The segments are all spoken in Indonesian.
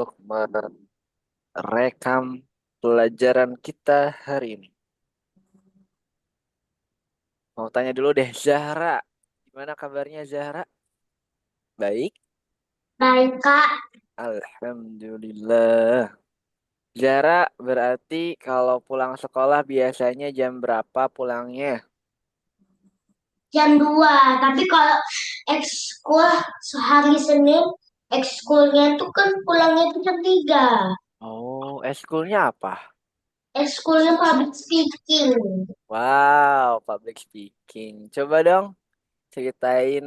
untuk merekam pelajaran kita hari ini. Mau tanya dulu deh, Zahra. Gimana kabarnya Zahra? Baik? Baik, Kak. Alhamdulillah. Zahra, berarti kalau pulang sekolah biasanya jam berapa pulangnya? Jam 2. Tapi kalau ekskul sehari Senin, ekskulnya itu kan pulangnya itu jam 3. Oh, eskulnya apa? Ekskulnya public speaking. Wow, public speaking. Coba dong ceritain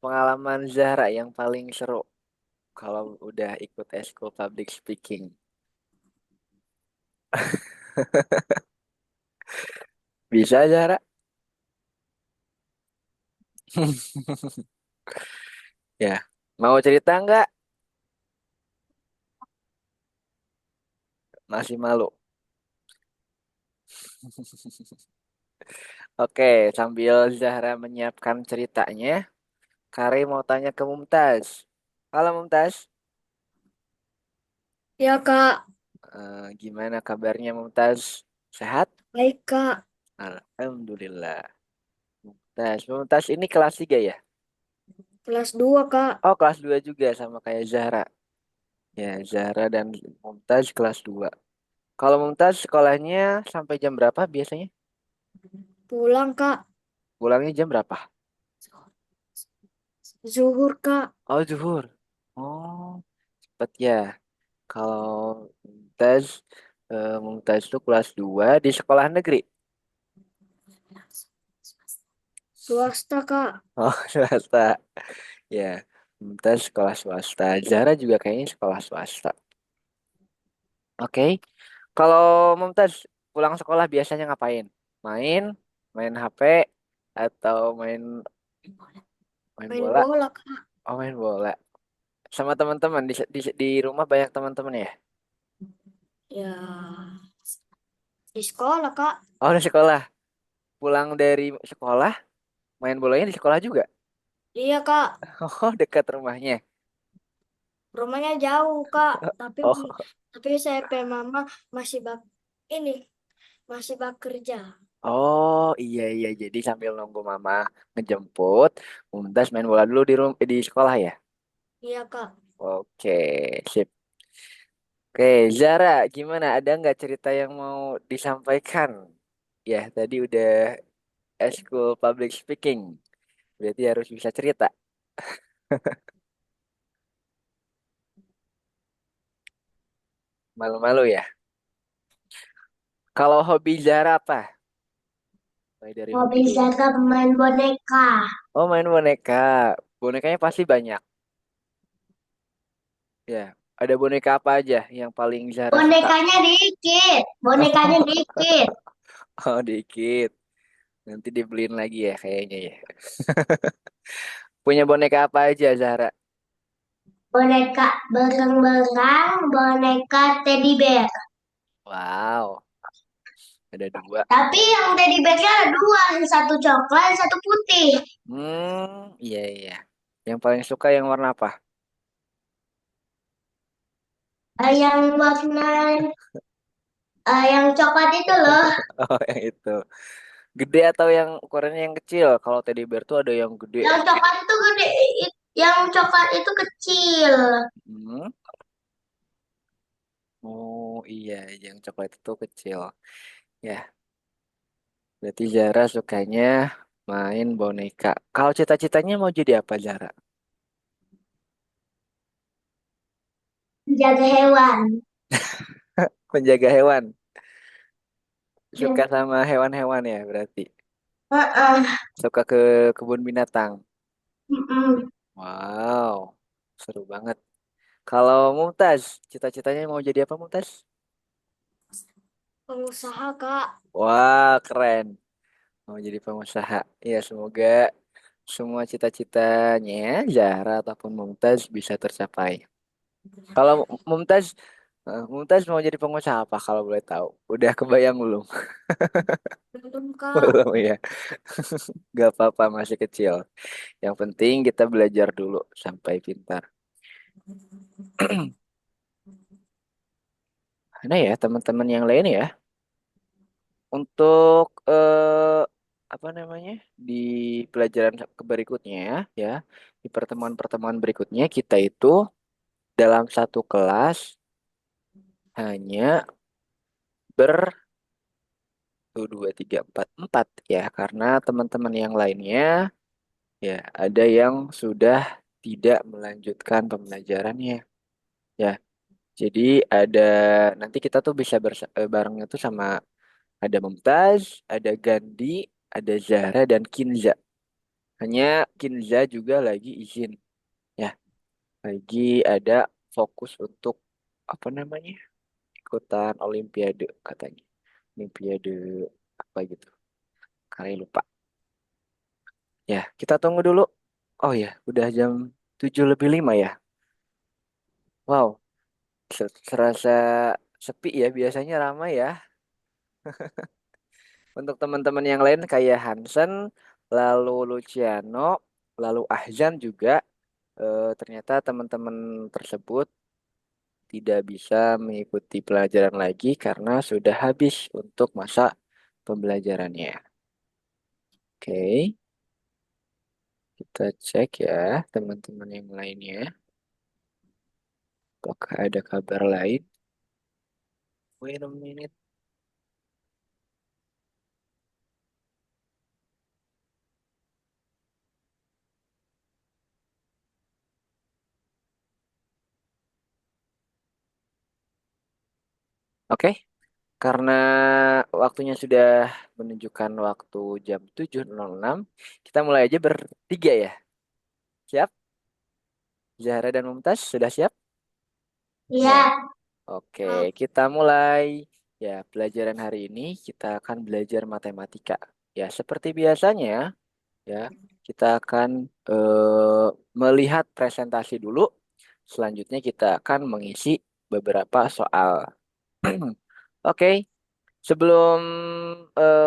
pengalaman Zahra yang paling seru kalau udah ikut eskul public speaking. Bisa Zahra? Ya, mau cerita nggak? Masih malu. Oke, sambil Zahra menyiapkan ceritanya, Kari mau tanya ke Mumtaz. Halo Mumtaz. Ya, Kak. Gimana kabarnya Mumtaz? Sehat? Baik, Kak. Alhamdulillah. Mumtaz ini kelas 3 ya? Kelas 2, Kak. Oh, kelas 2 juga sama kayak Zahra. Ya, Zahra dan Mumtaz kelas 2. Kalau Mumtaz sekolahnya sampai jam berapa biasanya? Pulang, Kak. Pulangnya jam berapa? Zuhur, Kak. Oh, zuhur. Oh, cepet ya. Kalau Mumtaz, Mumtaz itu kelas 2 di sekolah negeri. Swasta, Kak. Oh, swasta. Ya, Mumtaz sekolah swasta. Zahra juga kayaknya sekolah swasta. Oke. Kalau Mumtaz pulang sekolah biasanya ngapain? Main, main HP, atau main Main bola? bola, Kak. Oh, main bola. Sama teman-teman di rumah banyak teman-teman ya? Ya, di sekolah, Kak. Oh, di sekolah. Pulang dari sekolah, main bolanya di sekolah juga. Iya, Kak. Oh, dekat rumahnya. Rumahnya jauh, Kak. Tapi Oh, tapi saya pe mama masih ini masih bekerja. oh iya iya. Jadi sambil nunggu mama ngejemput, Mumtaz main bola dulu di sekolah ya. Iya, Kak. Oke, sip. Oke, Zara, gimana? Ada nggak cerita yang mau disampaikan? Ya, tadi udah school public speaking. Berarti harus bisa cerita. Malu-malu ya. Kalau hobi Zara apa? Mulai dari hobi Hobi dulu. Zaka pemain boneka. Oh, main boneka. Bonekanya pasti banyak. Ya, ada boneka apa aja yang paling Zara suka? Bonekanya dikit. Bonekanya dikit. Oh, dikit. Nanti dibeliin lagi ya kayaknya ya. Punya boneka apa aja Zara? Boneka berang-berang. Boneka teddy bear. Wow, ada dua. Tapi yang teddy bearnya ada dua. Yang satu coklat, yang satu putih. Iya iya. Yang paling suka yang warna apa? Yang warna yang coklat itu loh. Oh, yang itu. Gede atau yang ukurannya yang kecil? Kalau teddy bear tuh ada yang gede. Yang coklat itu gede. Yang coklat itu kecil. Hmm. Oh iya, yang coklat itu kecil. Ya, berarti Zara sukanya main boneka. Kalau cita-citanya mau jadi apa Zara? Jaga hewan. Penjaga hewan. Suka sama hewan-hewan ya berarti. Heeh. Suka ke kebun binatang. Mm-mm. Wow, seru banget. Kalau Mumtaz, cita-citanya mau jadi apa Mumtaz? Pengusaha, Kak. Wah, keren. Mau jadi pengusaha. Ya, semoga semua cita-citanya Zahra ataupun Mumtaz bisa tercapai. Kalau Mumtaz mau jadi pengusaha apa kalau boleh tahu? Udah kebayang belum? Belum, Kak. Belum ya. Gak apa-apa masih kecil. Yang penting kita belajar dulu sampai pintar. Mana ya teman-teman yang lain ya? Untuk apa namanya? Di pelajaran berikutnya ya, di pertemuan-pertemuan berikutnya kita itu dalam satu kelas hanya ber satu, dua, tiga, empat, empat ya, karena teman-teman yang lainnya ya ada yang sudah tidak melanjutkan pembelajarannya ya. Jadi ada nanti kita tuh bisa barengnya tuh sama ada Mumtaz, ada Gandhi, ada Zahra dan Kinza. Hanya Kinza juga lagi izin ya, lagi ada fokus untuk apa namanya? Ikutan Olimpiade katanya. Olimpiade apa gitu. Kali lupa. Ya, kita tunggu dulu. Oh ya, udah jam 7:05 ya. Wow, serasa sepi ya, biasanya ramai ya. Untuk teman-teman yang lain kayak Hansen, lalu Luciano, lalu Ahzan juga, ternyata teman-teman tersebut tidak bisa mengikuti pelajaran lagi karena sudah habis untuk masa pembelajarannya. Oke, kita cek ya teman-teman yang lainnya. Apakah ada kabar lain? Wait a minute. Oke, karena waktunya sudah menunjukkan waktu jam 7:06, kita mulai aja bertiga ya. Siap? Zahra dan Mumtaz sudah siap? Ya. Ya, Oke, kita mulai. Ya, pelajaran hari ini kita akan belajar matematika. Ya, seperti biasanya, ya, kita akan melihat presentasi dulu. Selanjutnya kita akan mengisi beberapa soal. Oke, sebelum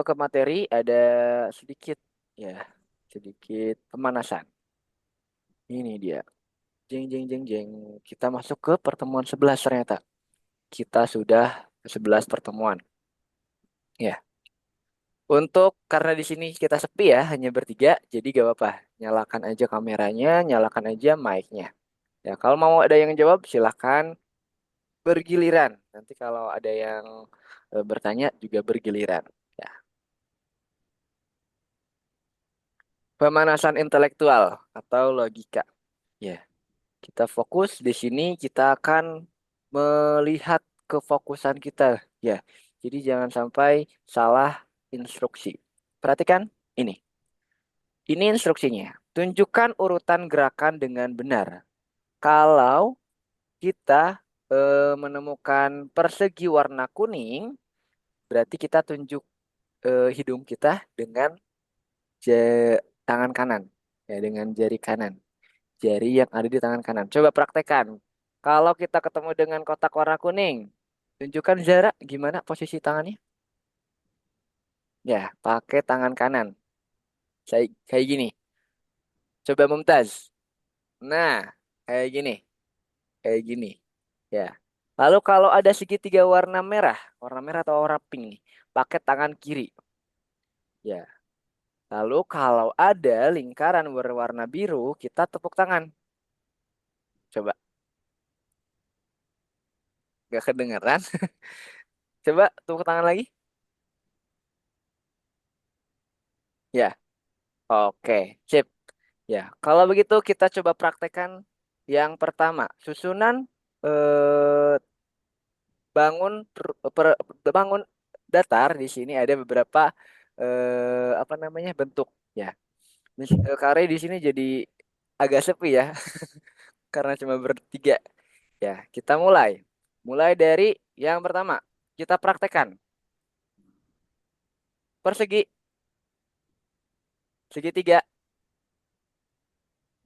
ke materi ada sedikit ya, sedikit pemanasan. Ini dia. Jeng jeng jeng jeng. Kita masuk ke pertemuan 11 ternyata. Kita sudah ke 11 pertemuan. Ya. Untuk karena di sini kita sepi ya, hanya bertiga, jadi gak apa-apa. Nyalakan aja kameranya, nyalakan aja mic-nya. Ya, kalau mau ada yang jawab silahkan bergiliran. Nanti kalau ada yang bertanya juga bergiliran. Ya. Pemanasan intelektual atau logika. Ya, kita fokus di sini kita akan melihat kefokusan kita. Ya, jadi jangan sampai salah instruksi. Perhatikan ini. Ini instruksinya. Tunjukkan urutan gerakan dengan benar. Kalau kita menemukan persegi warna kuning, berarti kita tunjuk hidung kita dengan tangan kanan. Ya, dengan jari kanan. Jari yang ada di tangan kanan. Coba praktekkan. Kalau kita ketemu dengan kotak warna kuning, tunjukkan jarak gimana posisi tangannya. Ya, pakai tangan kanan. Saya kayak gini. Coba Mumtaz. Nah, kayak gini. Kayak gini. Ya. Lalu kalau ada segitiga warna merah atau warna pink nih, pakai tangan kiri. Ya. Lalu kalau ada lingkaran berwarna biru, kita tepuk tangan. Coba, gak kedengeran? Coba tepuk tangan lagi. Ya, oke, sip. Ya, kalau begitu kita coba praktekkan yang pertama. Susunan eh, bangun bangun datar di sini ada beberapa apa namanya bentuk. Ya, kare di sini jadi agak sepi ya karena cuma bertiga. Ya, kita mulai. Mulai dari yang pertama. Kita praktekkan persegi, segitiga,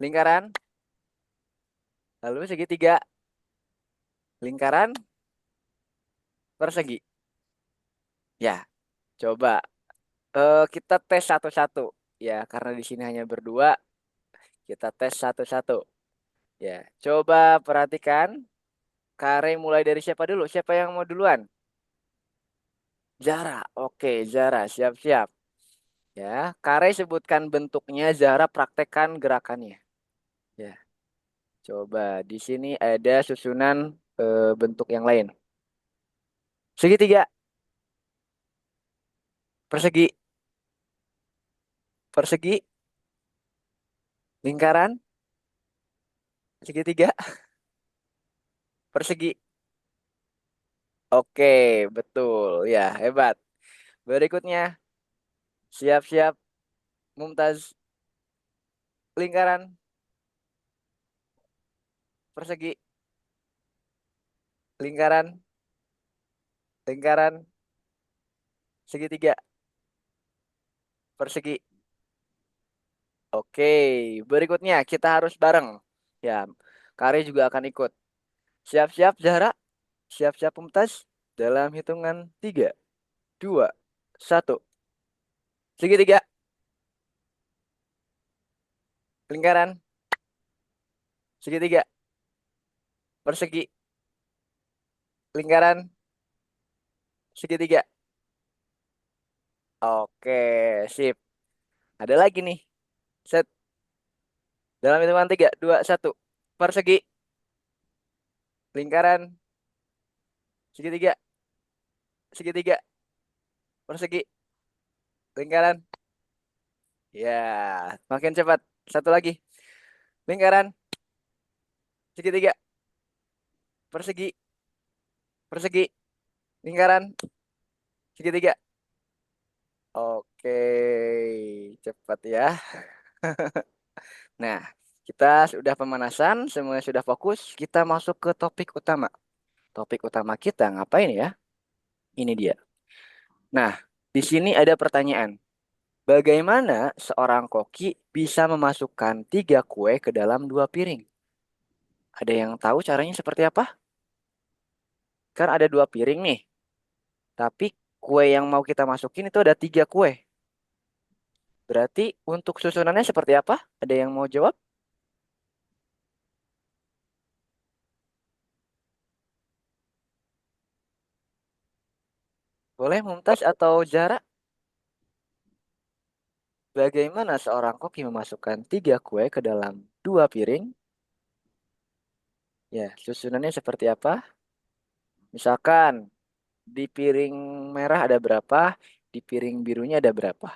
lingkaran, lalu segitiga, lingkaran, persegi. Ya, coba kita tes satu-satu. Ya, karena di sini hanya berdua, kita tes satu-satu. Ya, coba perhatikan. Kare mulai dari siapa dulu? Siapa yang mau duluan? Zara. Oke, Zara, siap-siap. Ya, Kare sebutkan bentuknya, Zara praktekkan gerakannya. Ya, coba di sini ada susunan bentuk yang lain. Segitiga, persegi, persegi, lingkaran, segitiga, persegi. Oke, betul. Ya, hebat. Berikutnya, siap-siap, Mumtaz. Lingkaran, persegi, lingkaran, lingkaran, segitiga, persegi. Oke, berikutnya kita harus bareng. Ya, Kare juga akan ikut. Siap-siap, Zahra. Siap-siap, Mumtaz. Dalam hitungan 3, 2, 1. Segitiga, lingkaran, segitiga, persegi, lingkaran, segitiga. Oke, sip. Ada lagi nih. Set. Dalam hitungan 3, 2, 1. Persegi, lingkaran, segitiga, segitiga, persegi, lingkaran. Ya, makin cepat. Satu lagi. Lingkaran, segitiga, persegi, persegi, lingkaran, segitiga. Oke, cepat ya. Nah, kita sudah pemanasan, semuanya sudah fokus. Kita masuk ke topik utama. Topik utama kita ngapain ya? Ini dia. Nah, di sini ada pertanyaan. Bagaimana seorang koki bisa memasukkan 3 kue ke dalam 2 piring? Ada yang tahu caranya seperti apa? Kan ada 2 piring nih, tapi kue yang mau kita masukin itu ada 3 kue. Berarti untuk susunannya seperti apa? Ada yang mau jawab? Boleh Mumtaz atau Zara? Bagaimana seorang koki memasukkan 3 kue ke dalam 2 piring? Ya, susunannya seperti apa? Misalkan di piring merah ada berapa, di piring birunya ada berapa.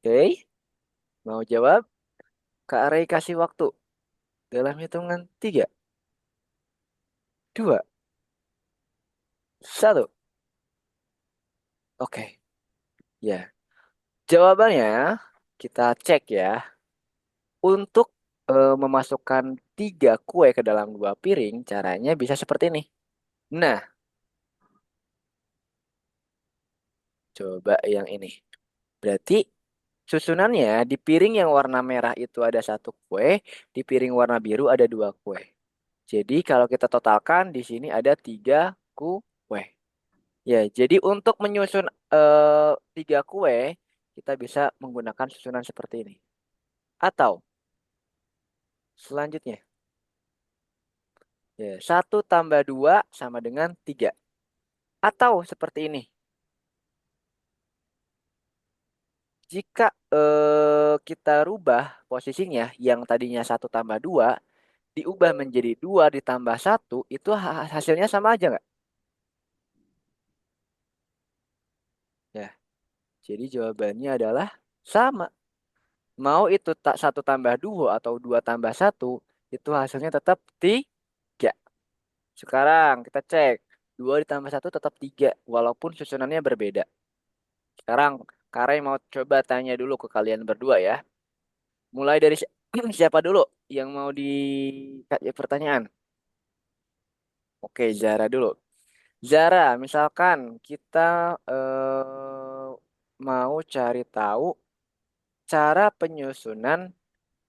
Oke, mau jawab? Kak Ray kasih waktu dalam hitungan 3, 2, 1. Oke, ya. Jawabannya kita cek ya. Untuk memasukkan 3 kue ke dalam 2 piring, caranya bisa seperti ini. Nah, coba yang ini. Berarti susunannya di piring yang warna merah itu ada 1 kue, di piring warna biru ada 2 kue. Jadi kalau kita totalkan di sini ada 3 kue. Ya, jadi untuk menyusun 3 kue, kita bisa menggunakan susunan seperti ini. Atau selanjutnya, ya, 1 tambah 2 sama dengan 3. Atau seperti ini. Jika kita rubah posisinya yang tadinya 1 tambah 2 diubah menjadi 2 ditambah 1 itu hasilnya sama aja nggak? Ya, jadi jawabannya adalah sama. Mau itu tak 1 tambah 2 atau 2 tambah 1 itu hasilnya tetap 3. Sekarang kita cek 2 ditambah 1 tetap 3 walaupun susunannya berbeda. Sekarang Kare mau coba tanya dulu ke kalian berdua ya. Mulai dari siapa dulu yang mau dikasih pertanyaan? Oke, Zara dulu. Zara, misalkan kita mau cari tahu cara penyusunan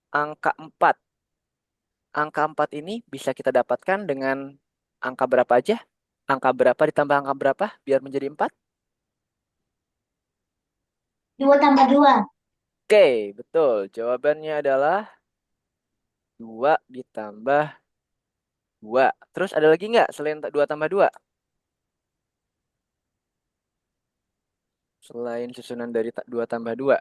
angka 4. Angka 4 ini bisa kita dapatkan dengan angka berapa aja? Angka berapa ditambah angka berapa biar menjadi 4? 2 tambah 2. Oke, betul. Jawabannya adalah 2 ditambah 2. Terus ada lagi nggak selain 2 tambah 2? Selain susunan dari 2 tambah 2.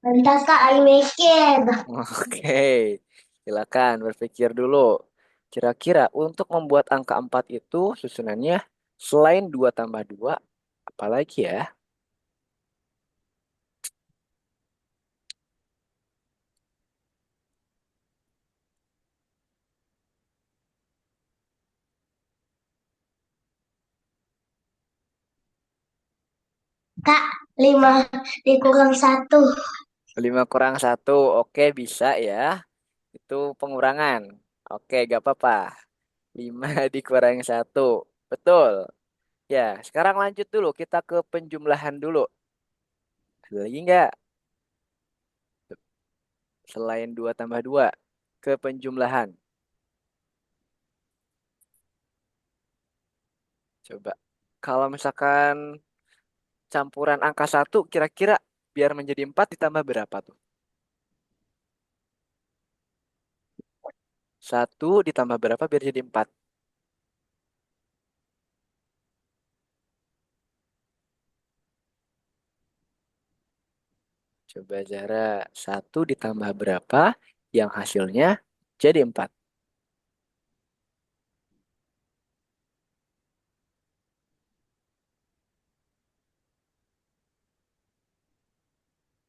Lantas Kak, I mikir. Oke, silakan berpikir dulu. Kira-kira untuk membuat angka 4 itu susunannya selain 2 tambah 2, apalagi ya? Kak, 5 dikurang 1. 5 kurang 1, oke bisa ya. Itu pengurangan. Oke, gak apa-apa. 5 dikurangi 1. Betul. Ya, sekarang lanjut dulu. Kita ke penjumlahan dulu. Ada lagi nggak? Selain 2 tambah 2. Ke penjumlahan. Coba. Kalau misalkan campuran angka 1, kira-kira biar menjadi 4 ditambah berapa tuh? 1 ditambah berapa biar jadi 4? Coba Zara. 1 ditambah berapa yang hasilnya jadi 4?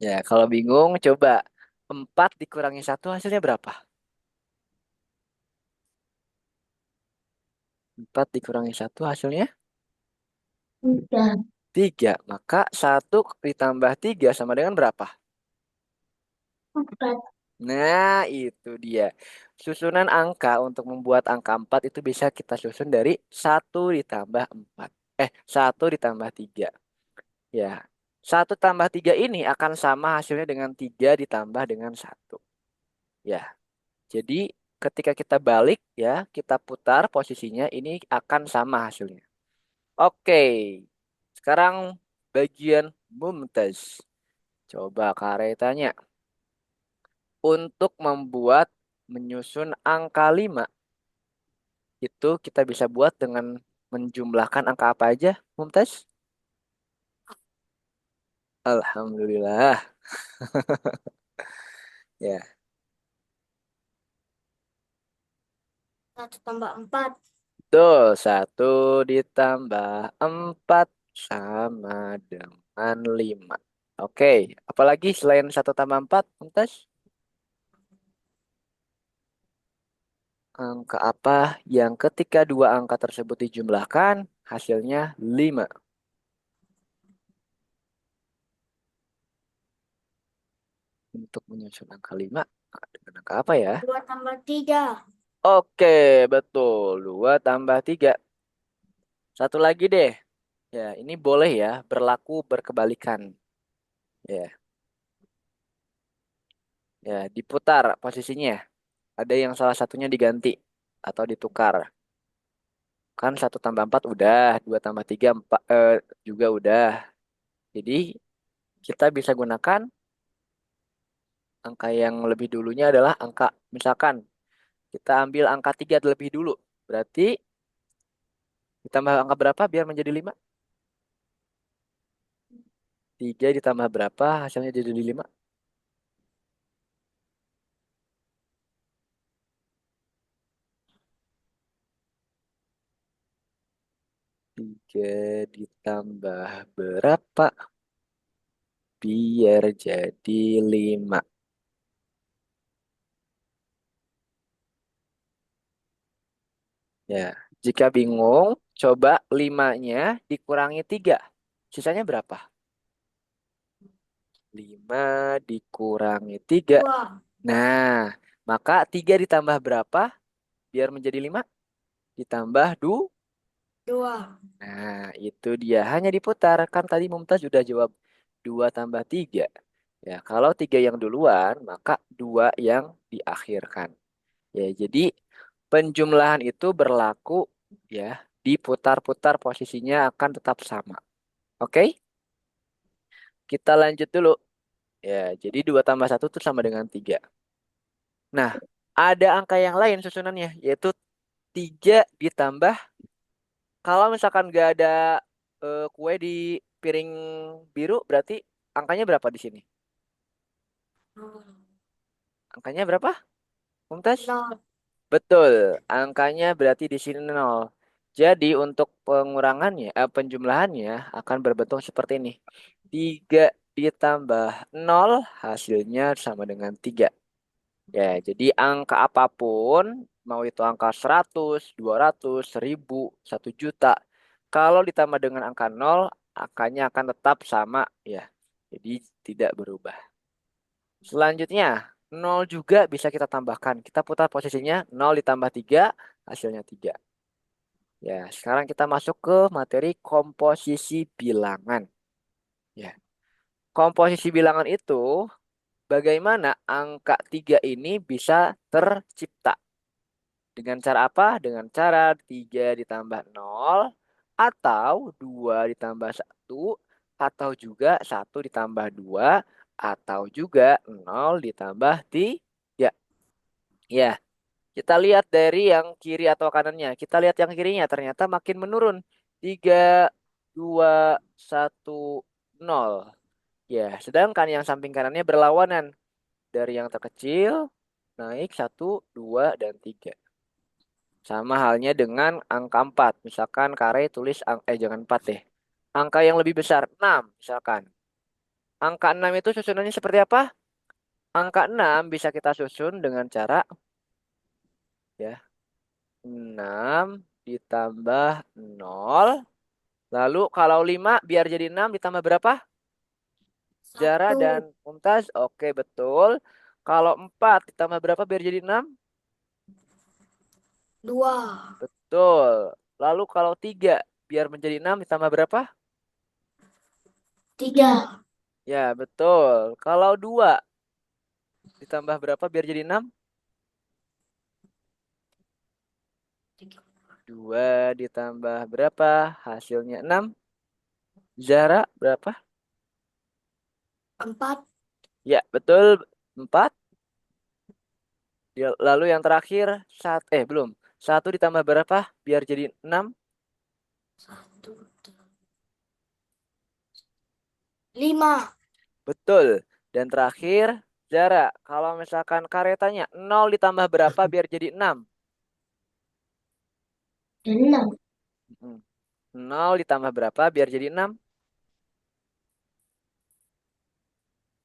Ya, kalau bingung coba 4 dikurangi 1 hasilnya berapa? 4 dikurangi 1 hasilnya Udah. 3. Maka 1 ditambah 3 sama dengan berapa? 4. Nah, itu dia. Susunan angka untuk membuat angka 4 itu bisa kita susun dari 1 ditambah 4. 1 ditambah 3. Ya, 1 tambah 3 ini akan sama hasilnya dengan 3 ditambah dengan 1. Ya, jadi ketika kita balik ya, kita putar posisinya ini akan sama hasilnya. Oke, sekarang bagian Mumtaz. Coba Kak Ray tanya. Untuk membuat menyusun angka 5 itu kita bisa buat dengan menjumlahkan angka apa aja, Mumtaz? Alhamdulillah. Ya, 1 tambah 4. betul. 1 ditambah 4 sama dengan 5. Oke, apalagi selain 1 tambah 4, Mumtaz? Angka apa yang ketika dua angka tersebut dijumlahkan, hasilnya 5? Untuk menyusun angka 5, dengan angka apa ya? 2 tambah 3. Oke, betul. 2 tambah 3. Satu lagi deh. Ya, ini boleh ya, berlaku berkebalikan. Ya, ya, diputar posisinya. Ada yang salah satunya diganti atau ditukar. Kan 1 tambah 4 udah, 2 tambah 3 4, juga udah. Jadi kita bisa gunakan angka yang lebih dulunya adalah angka, misalkan kita ambil angka 3 lebih dulu. Berarti ditambah angka berapa biar menjadi 5? 3 ditambah berapa hasilnya jadi 5? 3 ditambah berapa biar jadi 5? Ya, jika bingung, coba 5-nya dikurangi 3. Sisanya berapa? 5 dikurangi 3. 2. Nah, maka 3 ditambah berapa biar menjadi 5? Ditambah 2. 2. Nah, itu dia. Hanya diputar. Kan tadi Mumtaz sudah jawab 2 tambah 3. Ya, kalau 3 yang duluan, maka 2 yang diakhirkan. Ya, jadi penjumlahan itu berlaku ya, diputar-putar posisinya akan tetap sama. Oke? Kita lanjut dulu. Ya, jadi 2 tambah satu itu sama dengan 3. Nah, ada angka yang lain susunannya, yaitu 3 ditambah, kalau misalkan gak ada kue di piring biru, berarti angkanya berapa di sini? Angkanya berapa, Mumtaz? Nol. Betul, angkanya berarti di sini 0. Jadi untuk penjumlahannya akan berbentuk seperti ini. 3 ditambah 0 hasilnya sama dengan 3. Ya, jadi angka apapun, mau itu angka 100, 200, 1000, 1 juta, kalau ditambah dengan angka 0, angkanya akan tetap sama ya. Jadi tidak berubah. Selanjutnya, 0 juga bisa kita tambahkan. Kita putar posisinya, 0 ditambah 3 hasilnya 3. Ya, sekarang kita masuk ke materi komposisi bilangan. Ya, komposisi bilangan itu bagaimana angka 3 ini bisa tercipta. Dengan cara apa? Dengan cara 3 ditambah 0, atau 2 ditambah 1, atau juga 1 ditambah 2, atau juga 0 ditambah 3. Ya, kita lihat dari yang kiri atau kanannya. Kita lihat yang kirinya ternyata makin menurun. 3, 2, 1, 0. Ya, sedangkan yang samping kanannya berlawanan. Dari yang terkecil naik 1, 2, dan 3. Sama halnya dengan angka 4. Misalkan Kare tulis, jangan 4 deh. Angka yang lebih besar, 6 misalkan. Angka 6 itu susunannya seperti apa? Angka 6 bisa kita susun dengan cara, ya, 6 ditambah 0. Lalu kalau 5 biar jadi 6 ditambah berapa? Zara Satu. dan Mumtaz. Oke, betul. Kalau 4 ditambah berapa biar jadi 6? Dua. Betul. Lalu kalau 3 biar menjadi 6 ditambah berapa? Tiga. Ya, betul. Kalau 2 ditambah berapa biar jadi 6? Dua ditambah berapa? Hasilnya 6. Zara berapa? Empat. Ya, betul. 4. Lalu yang terakhir, belum. 1 ditambah berapa biar jadi 6? Satu. Lima. Betul. Dan terakhir, Zara, kalau misalkan karetanya 0 ditambah berapa biar jadi 6? Enam. 0 ditambah berapa biar jadi 6?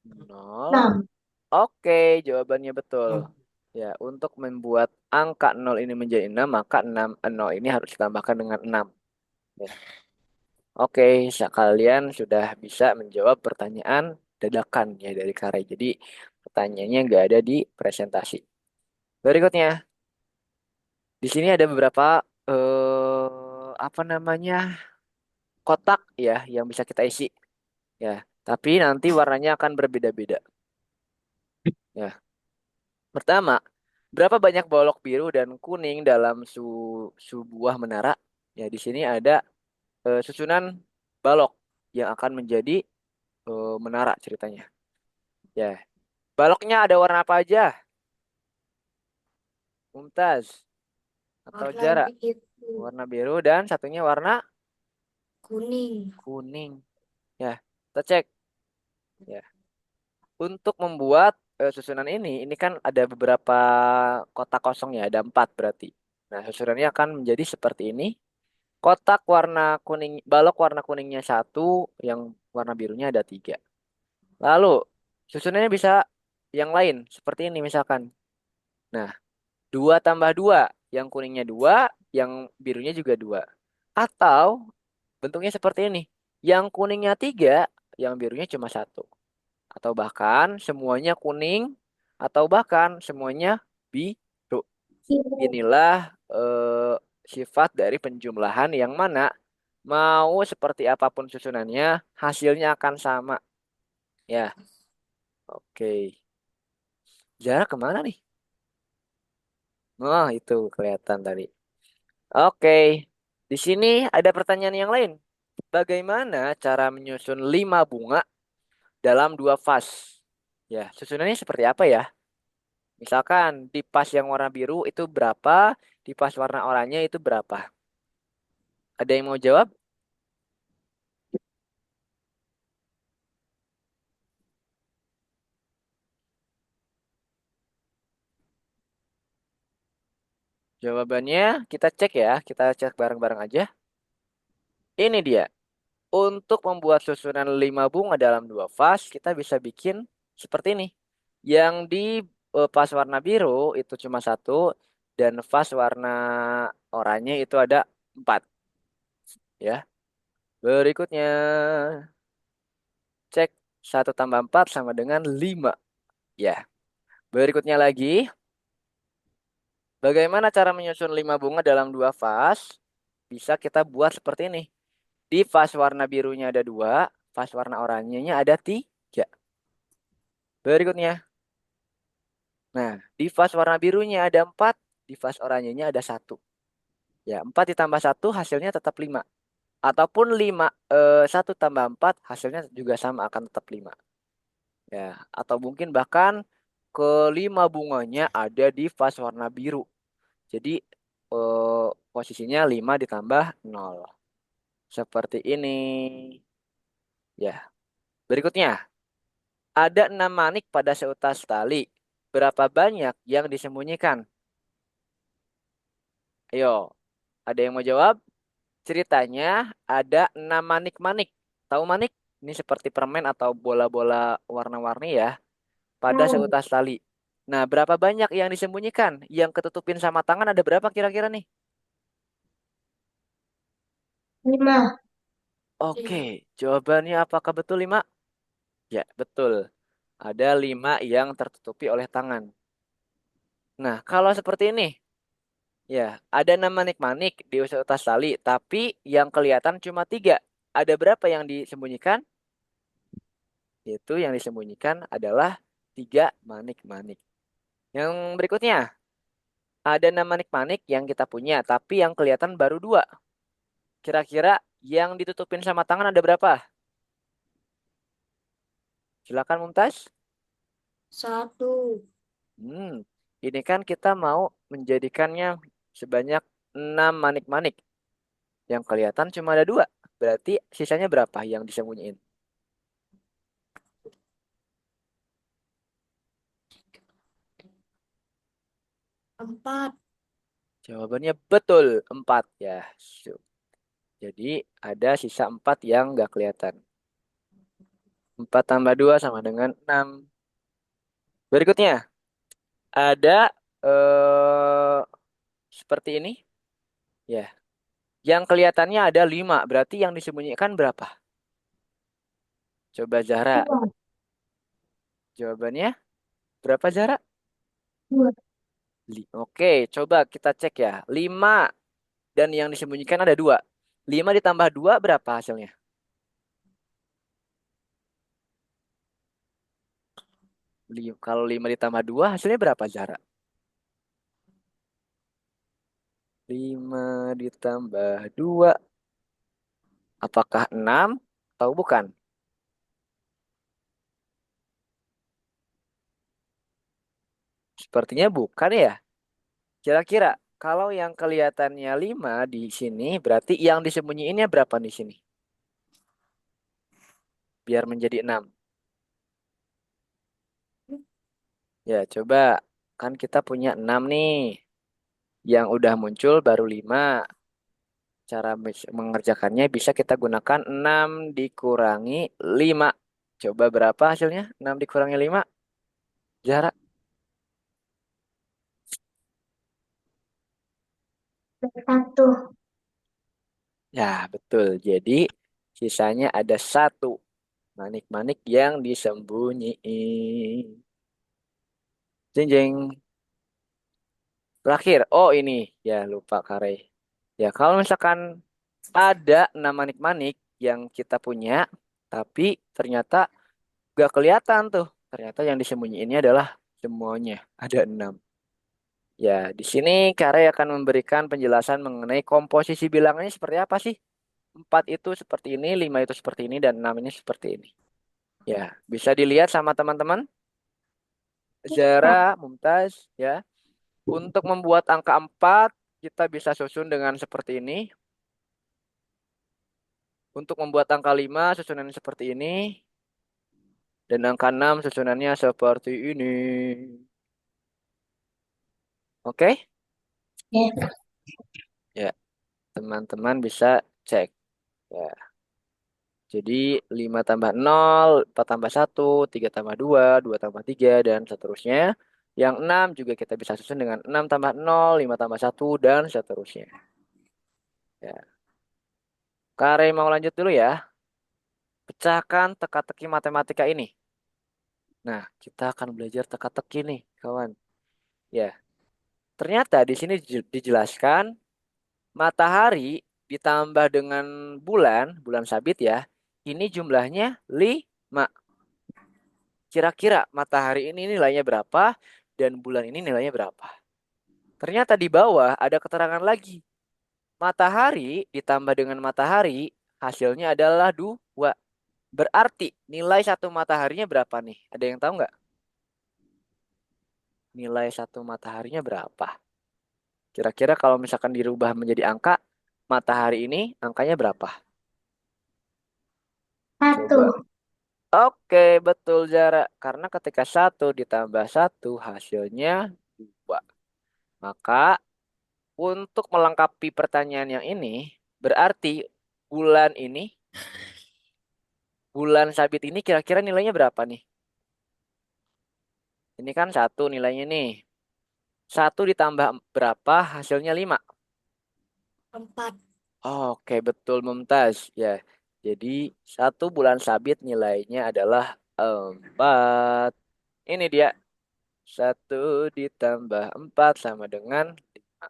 0. Enam. Oke, jawabannya betul. Ya, untuk membuat angka 0 ini menjadi 6, maka 0 ini harus ditambahkan dengan 6. Ya. Oke, kalian sudah bisa menjawab pertanyaan dadakan ya dari Kare. Jadi pertanyaannya nggak ada di presentasi. Berikutnya, di sini ada beberapa apa namanya, kotak ya yang bisa kita isi. Ya, tapi nanti warnanya akan berbeda-beda. Ya, pertama, berapa banyak balok biru dan kuning dalam sebuah menara? Ya, di sini ada susunan balok yang akan menjadi menara ceritanya. Ya, baloknya ada warna apa aja? Mumtaz atau Warna Jara? biru. Warna biru dan satunya warna Kuning. kuning. Ya, kita cek. Ya, untuk membuat susunan ini kan ada beberapa kotak kosong ya, ada 4 berarti. Nah, susunannya akan menjadi seperti ini. Kotak warna kuning, balok warna kuningnya 1, yang warna birunya ada 3. Lalu, susunannya bisa yang lain, seperti ini misalkan. Nah, 2 tambah 2, yang kuningnya 2, yang birunya juga 2. Atau, bentuknya seperti ini. Yang kuningnya 3, yang birunya cuma 1. Atau bahkan semuanya kuning, atau bahkan semuanya biru. Biru. Inilah sifat dari penjumlahan yang mana mau seperti apapun susunannya, hasilnya akan sama. Ya, oke. Jarak kemana nih? Oh, itu kelihatan tadi. Oke, di sini ada pertanyaan yang lain. Bagaimana cara menyusun 5 bunga dalam dua fase. Ya, susunannya seperti apa ya? Misalkan di pas yang warna biru itu berapa, di pas warna oranye itu berapa? Ada yang mau jawab? Jawabannya kita cek ya, kita cek bareng-bareng aja. Ini dia. Untuk membuat susunan 5 bunga dalam dua vas, kita bisa bikin seperti ini. Yang di vas warna biru itu cuma satu, dan vas warna oranye itu ada empat. Ya. Berikutnya, cek satu tambah 4 sama dengan 5. Ya. Berikutnya lagi, bagaimana cara menyusun 5 bunga dalam dua vas? Bisa kita buat seperti ini. Di vas warna birunya ada dua, vas warna oranyenya ada tiga. Berikutnya, nah, di vas warna birunya ada empat, di vas oranyenya ada satu. Ya, empat ditambah satu hasilnya tetap lima. Ataupun lima, satu tambah empat hasilnya juga sama akan tetap lima. Ya, atau mungkin bahkan kelima bunganya ada di vas warna biru. Jadi posisinya 5 ditambah nol. Seperti ini. Ya, berikutnya. Ada 6 manik pada seutas tali. Berapa banyak yang disembunyikan? Ayo, ada yang mau jawab? Ceritanya ada 6 manik-manik. Tahu manik? Ini seperti permen atau bola-bola warna-warni ya. Pada Hmm, seutas tali. Nah, berapa banyak yang disembunyikan? Yang ketutupin sama tangan ada berapa kira-kira nih? 5. Oke, jawabannya apakah betul 5? Ya, betul. Ada 5 yang tertutupi oleh tangan. Nah, kalau seperti ini, ya, ada 6 manik-manik di seutas tali, tapi yang kelihatan cuma 3. Ada berapa yang disembunyikan? Itu yang disembunyikan adalah 3 manik-manik. Yang berikutnya, ada 6 manik-manik yang kita punya, tapi yang kelihatan baru 2. Kira-kira yang ditutupin sama tangan ada berapa? Silakan Mumtaz. 1. Hmm, ini kan kita mau menjadikannya sebanyak 6 manik-manik. Yang kelihatan cuma ada 2. Berarti sisanya berapa yang disembunyiin? 4. Jawabannya betul, 4 ya. Jadi ada sisa 4 yang nggak kelihatan. 4 tambah 2 sama dengan 6. Berikutnya, ada seperti ini. Ya, yang kelihatannya ada 5. Berarti yang disembunyikan berapa? Coba Zahra. 2. Jawabannya berapa Zahra? 2. Oke, coba kita cek ya. 5 dan yang disembunyikan ada 2. 5 ditambah 2 berapa hasilnya? Kalau 5 ditambah 2 hasilnya berapa Zahra? 5 ditambah 2. Apakah 6 atau bukan? Sepertinya bukan ya. Kira-kira kalau yang kelihatannya 5 di sini, berarti yang disembunyiinnya berapa di sini? Biar menjadi 6. Ya, coba. Kan kita punya 6 nih. Yang udah muncul baru 5. Cara mengerjakannya bisa kita gunakan 6 dikurangi 5. Coba berapa hasilnya? 6 dikurangi 5. Jarak. 1. Ya, betul. Jadi, sisanya ada satu. Manik-manik yang disembunyiin. Jeng jeng. Terakhir, oh ini ya lupa Kare. Ya kalau misalkan ada 6 manik-manik yang kita punya, tapi ternyata gak kelihatan tuh. Ternyata yang disembunyiinnya adalah semuanya. Ada 6. Ya di sini Kare akan memberikan penjelasan mengenai komposisi bilangannya seperti apa sih? 4 itu seperti ini, 5 itu seperti ini, dan 6 ini seperti ini. Ya, bisa dilihat sama teman-teman. Zara, Mumtaz, ya. Untuk membuat angka 4 kita bisa susun dengan seperti ini. Untuk membuat angka 5 susunannya seperti ini. Dan angka 6 susunannya seperti ini. Oke? Ya. Ya, teman-teman bisa cek. Ya, jadi 5 tambah 0, 4 tambah 1, 3 tambah 2, 2 tambah 3, dan seterusnya. Yang 6 juga kita bisa susun dengan 6 tambah 0, 5 tambah 1, dan seterusnya. Ya. Kare mau lanjut dulu ya. Pecahkan teka-teki matematika ini. Nah, kita akan belajar teka-teki nih, kawan. Ya, ternyata di sini dijelaskan matahari ditambah dengan bulan, bulan sabit ya. Ini jumlahnya 5. Kira-kira matahari ini nilainya berapa dan bulan ini nilainya berapa? Ternyata di bawah ada keterangan lagi. Matahari ditambah dengan matahari hasilnya adalah 2. Berarti nilai satu mataharinya berapa nih? Ada yang tahu nggak? Nilai satu mataharinya berapa? Kira-kira kalau misalkan dirubah menjadi angka, matahari ini angkanya berapa? Satu. Coba. Oke, betul Zara. Karena ketika satu ditambah satu hasilnya 2. Maka untuk melengkapi pertanyaan yang ini, berarti bulan ini, bulan sabit ini kira-kira nilainya berapa nih? Ini kan satu nilainya nih. Satu ditambah berapa hasilnya 5. Empat. Oke, betul Mumtaz. Ya, jadi satu bulan sabit nilainya adalah 4. Ini dia. Satu ditambah 4 sama dengan 5.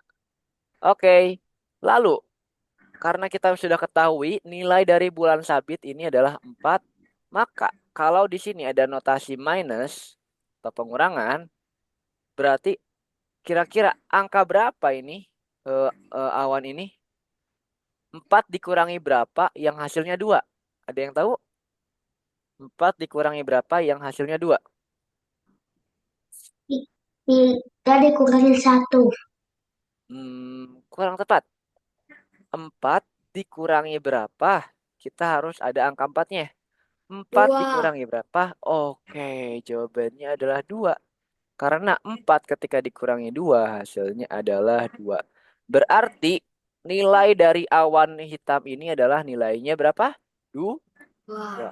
Oke, lalu karena kita sudah ketahui nilai dari bulan sabit ini adalah 4, maka kalau di sini ada notasi minus atau pengurangan, berarti kira-kira angka berapa ini awan ini? 4 dikurangi berapa yang hasilnya 2? Ada yang tahu? 4 dikurangi berapa yang hasilnya 2? Tiga dikurangin satu. Kurang tepat. 4 dikurangi berapa? Kita harus ada angka 4-nya. 4 Dua. dikurangi berapa? Oke, jawabannya adalah 2. Karena 4 ketika dikurangi 2 hasilnya adalah 2. Berarti nilai dari awan hitam ini adalah nilainya berapa? 2. Dua.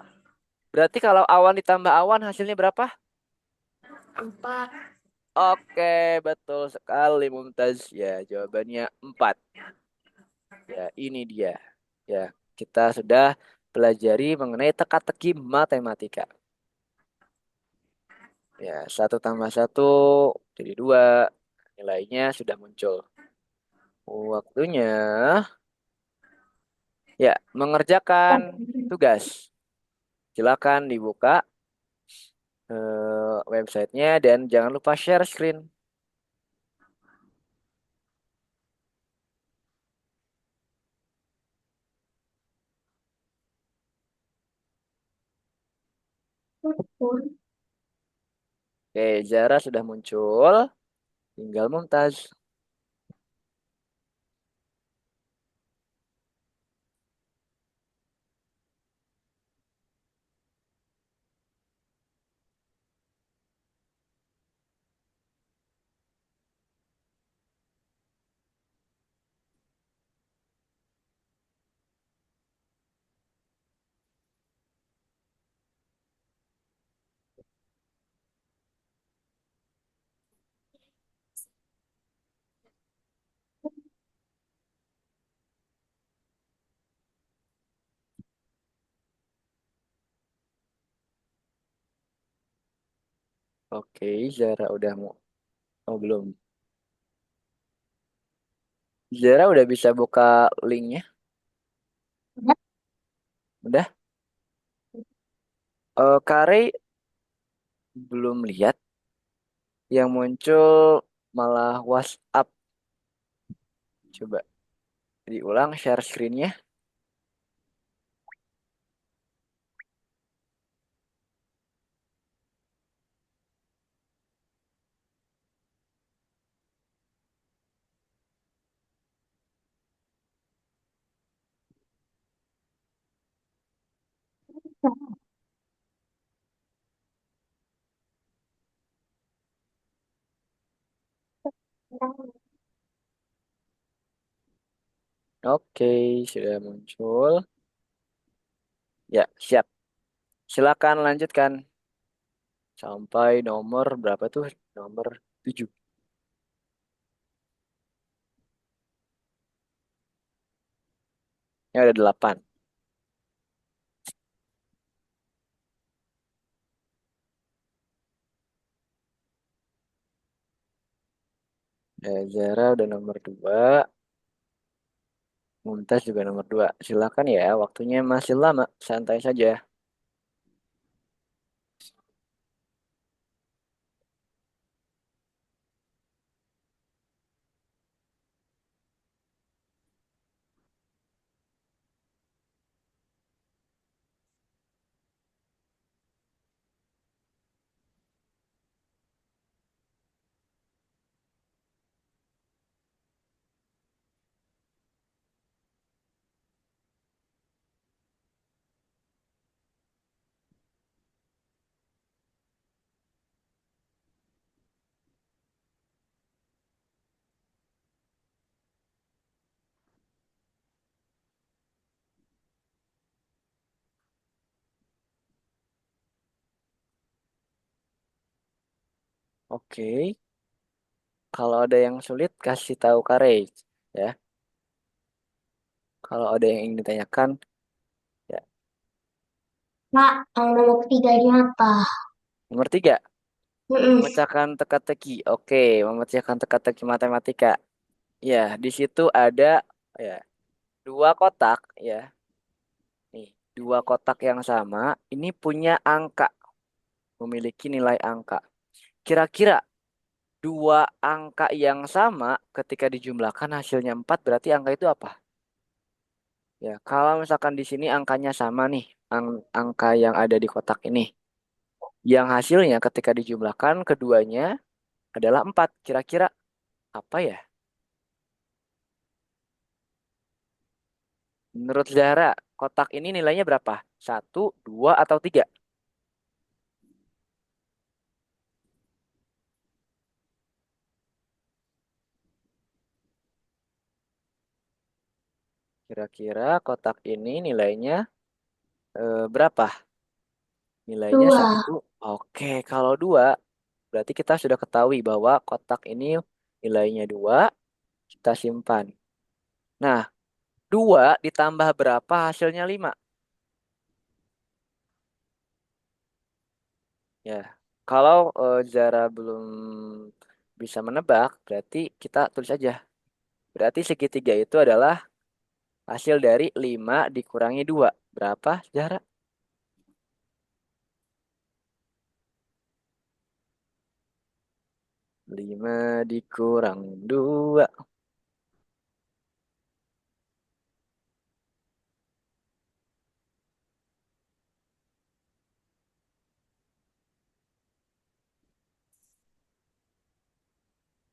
Berarti kalau awan ditambah awan hasilnya berapa? Empat. Oke, betul sekali Mumtaz. Ya, jawabannya 4. Ya, ini dia. Ya, kita sudah pelajari mengenai teka-teki matematika. Ya, satu tambah satu jadi 2. Nilainya sudah muncul. Waktunya, ya, mengerjakan tugas. Silakan dibuka websitenya dan jangan lupa share screen. Oke, Zara sudah muncul. Tinggal Mumtaz. Oke, Zara udah mau. Oh, belum. Zara udah bisa buka linknya. Udah. Kare belum lihat. Yang muncul malah WhatsApp. Coba diulang share screen-nya. Oke, sudah muncul. Ya, siap. Silakan lanjutkan. Sampai nomor berapa tuh? Nomor 7. Ya, ada 8. Ya, Zara udah nomor 2. Mumtaz juga nomor 2. Silakan ya, waktunya masih lama. Santai saja. Oke. Kalau ada yang sulit, kasih tahu Courage. Ya. Kalau ada yang ingin ditanyakan, ya. Pak, yang nomor tiganya apa? Nomor 3, Mm-mm. memecahkan teka-teki. Oke, memecahkan teka-teki matematika. Ya, di situ ada ya dua kotak ya. Nih, dua kotak yang sama ini punya angka, memiliki nilai angka. Kira-kira dua angka yang sama ketika dijumlahkan hasilnya 4 berarti angka itu apa? Ya, kalau misalkan di sini angkanya sama nih, angka yang ada di kotak ini. Yang hasilnya ketika dijumlahkan keduanya adalah 4. Kira-kira apa ya? Menurut Zahra, kotak ini nilainya berapa? Satu, dua, atau tiga? Kira-kira kotak ini nilainya berapa? Nilainya Dua. satu. Oke, kalau dua, berarti kita sudah ketahui bahwa kotak ini nilainya dua, kita simpan. Nah, dua ditambah berapa hasilnya lima? Ya, kalau Zara belum bisa menebak, berarti kita tulis aja. Berarti segitiga itu adalah hasil dari 5 dikurangi 2. Berapa, Zara? 5 dikurang 2.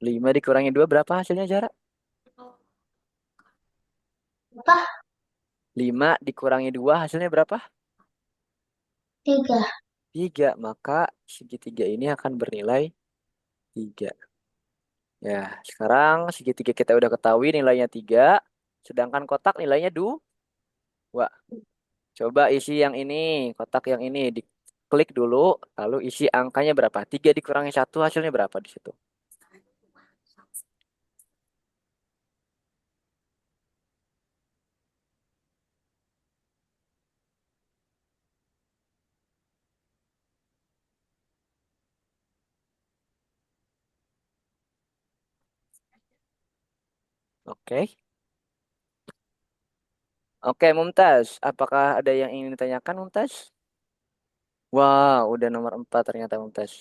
5 dikurangi 2 berapa hasilnya, Zara? Apa? 5 dikurangi 2 hasilnya berapa? Tiga. 3. Maka segitiga ini akan bernilai 3. Ya, sekarang segitiga kita udah ketahui nilainya 3. Sedangkan kotak nilainya 2. Coba isi yang ini, kotak yang ini. Diklik dulu, lalu isi angkanya berapa? 3 dikurangi satu hasilnya berapa di situ? Oke. Oke, Mumtaz. Apakah ada yang ingin ditanyakan, Mumtaz? Wah, udah nomor 4 ternyata, Mumtaz.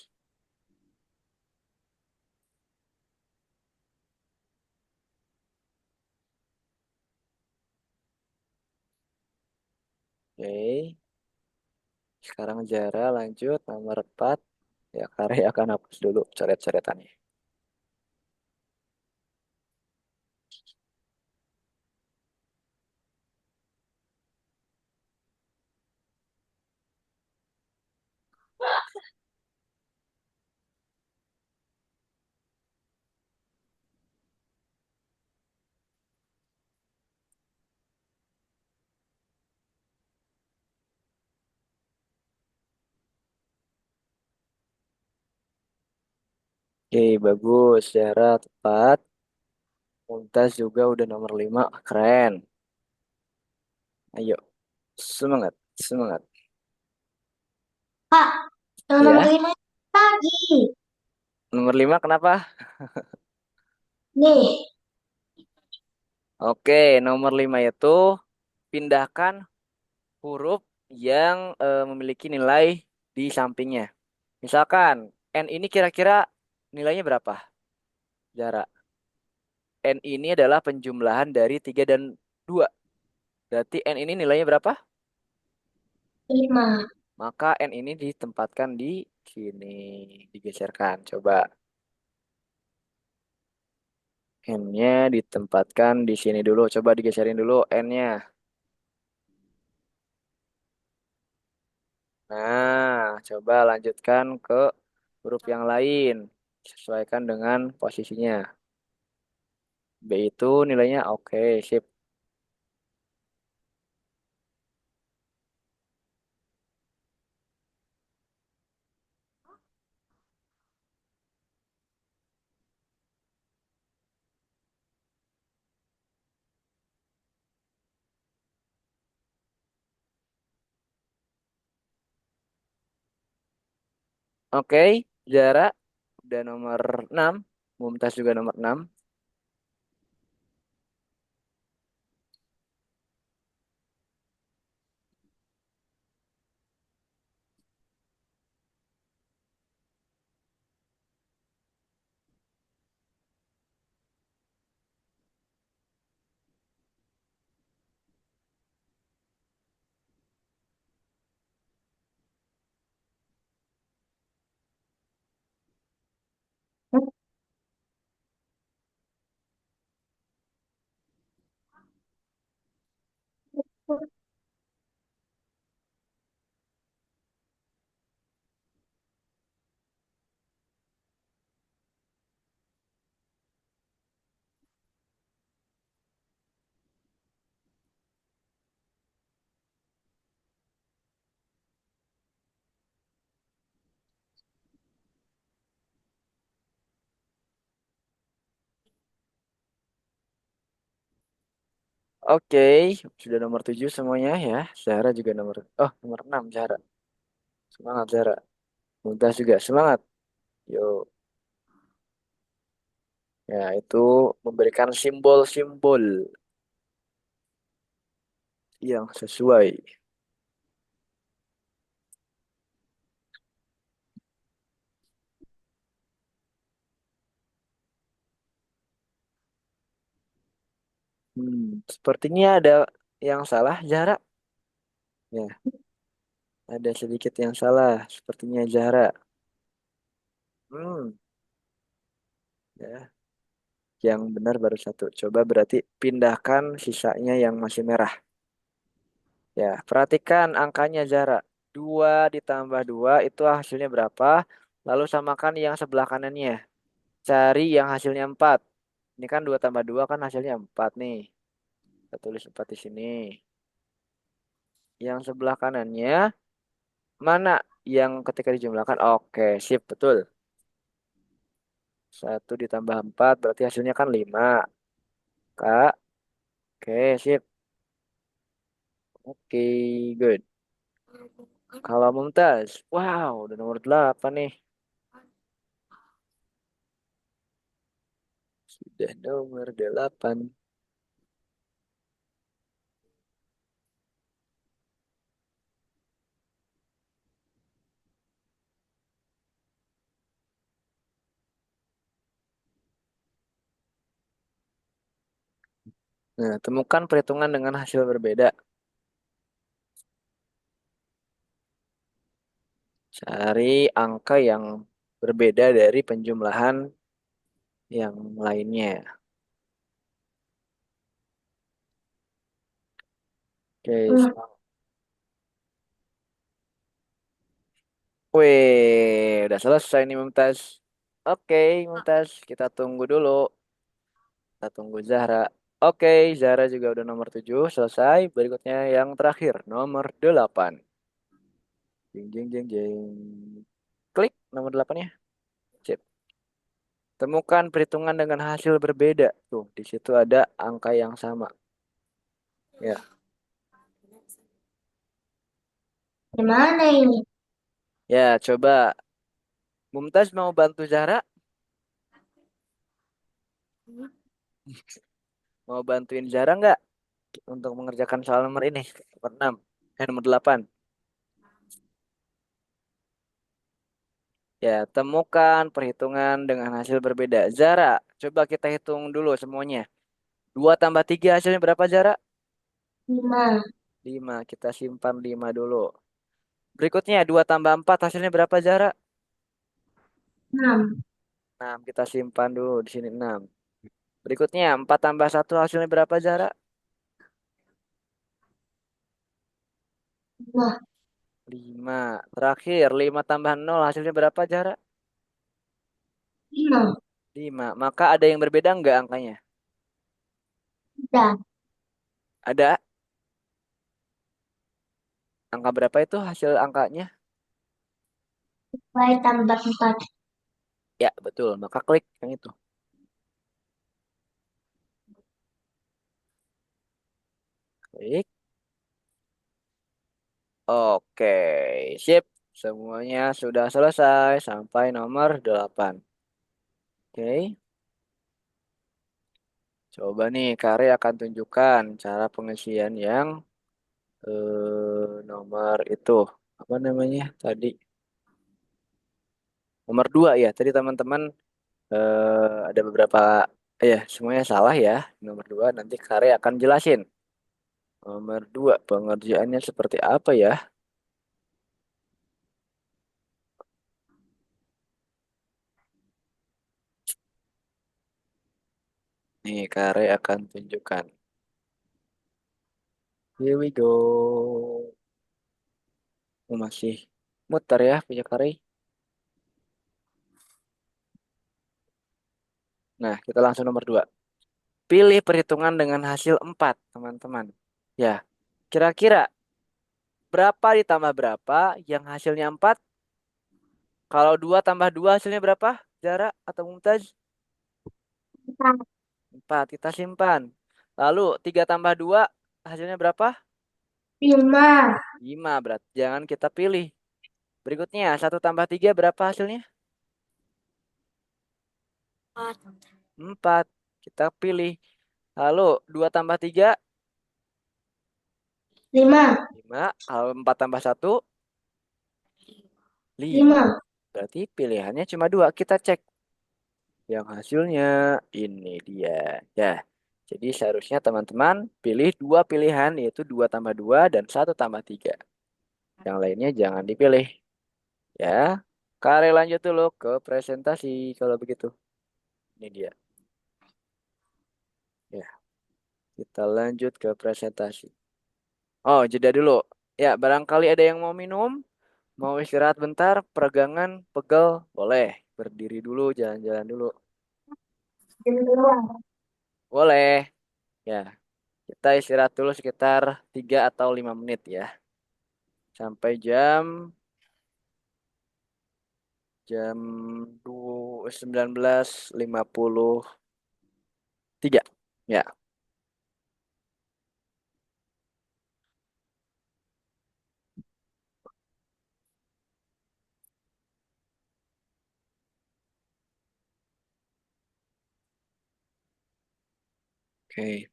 Oke. Sekarang Zara lanjut nomor 4. Ya, Karya akan hapus dulu coret-coretannya. Bagus. Zara tepat. Mumtaz juga udah nomor 5. Keren. Ayo, semangat, semangat. Kak, yang nomor Ya, 5 lagi. nomor 5 kenapa? Nih, Oke, nomor 5 itu pindahkan huruf yang memiliki nilai di sampingnya. Misalkan, N ini kira-kira nilainya berapa? Zara. N ini adalah penjumlahan dari 3 dan 2. Berarti N ini nilainya berapa? 5. Maka N ini ditempatkan di sini. Digeserkan. Coba. N-nya ditempatkan di sini dulu. Coba digeserin dulu N-nya. Nah, coba lanjutkan ke huruf yang lain. Sesuaikan dengan posisinya. B itu nilainya oke, sip. Oke, Zara udah nomor 6. Mumtaz juga nomor 6. Oke, sudah nomor 7 semuanya ya. Zara juga nomor 6 Zara. Semangat Zara. Mumtaz juga semangat. Yuk. Ya, itu memberikan simbol-simbol yang sesuai. Sepertinya ada yang salah, Zara. Ya, ada sedikit yang salah. Sepertinya Zara. Hmm, ya, yang benar baru satu. Coba berarti pindahkan sisanya yang masih merah. Ya, perhatikan angkanya Zara. 2 ditambah 2 itu hasilnya berapa? Lalu samakan yang sebelah kanannya. Cari yang hasilnya 4. Ini kan 2 tambah 2 kan hasilnya 4 nih. Kita tulis 4 di sini. Yang sebelah kanannya mana yang ketika dijumlahkan? Oke, sip, betul. 1 ditambah 4 berarti hasilnya kan 5. Kak, oke, sip. Oke, good. Kalau Mumtaz, wow, udah nomor 8 nih. Sudah nomor 8. Nah, temukan perhitungan dengan hasil berbeda. Cari angka yang berbeda dari penjumlahan yang lainnya. Oke, hmm, semangat. Wih, udah selesai nih Mumtaz. Oke, Mumtaz, kita tunggu dulu. Kita tunggu Zahra. Oke, Zahra juga udah nomor 7 selesai. Berikutnya yang terakhir, nomor 8. Jeng, jeng, jeng, jeng. Klik nomor 8-nya. Sip. Temukan perhitungan dengan hasil berbeda. Tuh, di situ ada angka yang sama. Ya, Gimana ini? ya coba. Mumtaz mau bantu Zahra? Mau bantuin Zahra nggak untuk mengerjakan soal nomor ini? Nomor 6. Nomor 8. Ya, temukan perhitungan dengan hasil berbeda. Zara, coba kita hitung dulu semuanya. 2 tambah 3 hasilnya berapa, Zara? 5, 5. Kita simpan 5 dulu. Berikutnya, 2 tambah 4 hasilnya berapa, Zara? 6, 6. Kita simpan dulu di sini 6. Berikutnya, 4 tambah 1 hasilnya berapa, Zara? 5, 5. Terakhir, 5 tambah 0 hasilnya berapa, Zara? 5. 5. Maka ada yang berbeda nggak angkanya? Udah. Ada. Angka berapa itu hasil angkanya? Y tambah 4. Ya, betul. Maka klik yang itu. Klik. Oke, sip. Semuanya sudah selesai sampai nomor 8. Oke, coba nih Kare akan tunjukkan cara pengisian yang nomor itu. Apa namanya tadi? Nomor 2 ya. Tadi teman-teman ada beberapa ya semuanya salah ya. Nomor 2 nanti Kare akan jelasin. Nomor 2 pengerjaannya seperti apa ya? Nih Kare akan tunjukkan. Here we go. Oh, masih muter ya punya Kare. Nah, kita langsung nomor 2. Pilih perhitungan dengan hasil 4, teman-teman. Ya, kira-kira berapa ditambah berapa yang hasilnya 4? Kalau 2 tambah 2 hasilnya berapa? Zara atau Mumtaz? 4, kita simpan. Lalu 3 tambah 2 hasilnya berapa? 5, 5, berarti jangan kita pilih. Berikutnya, 1 tambah 3 berapa hasilnya? 4, kita pilih. Lalu 2 tambah 3, 5, 5. Kalau 4 tambah 1, 5. 5. Berarti pilihannya cuma 2. Kita cek. Yang hasilnya ini dia. Ya, jadi seharusnya teman-teman pilih 2 pilihan, yaitu 2 tambah 2 dan 1 tambah 3. Yang lainnya jangan dipilih. Ya, Kare lanjut dulu ke presentasi kalau begitu. Ini dia. Ya, kita lanjut ke presentasi. Oh, jeda dulu. Ya, barangkali ada yang mau minum, mau istirahat bentar, peregangan, pegel, boleh. Berdiri dulu, jalan-jalan dulu. Jam 2. Boleh. Ya, kita istirahat dulu sekitar 3 atau 5 menit ya. Sampai jam 19.53. Ya, oke.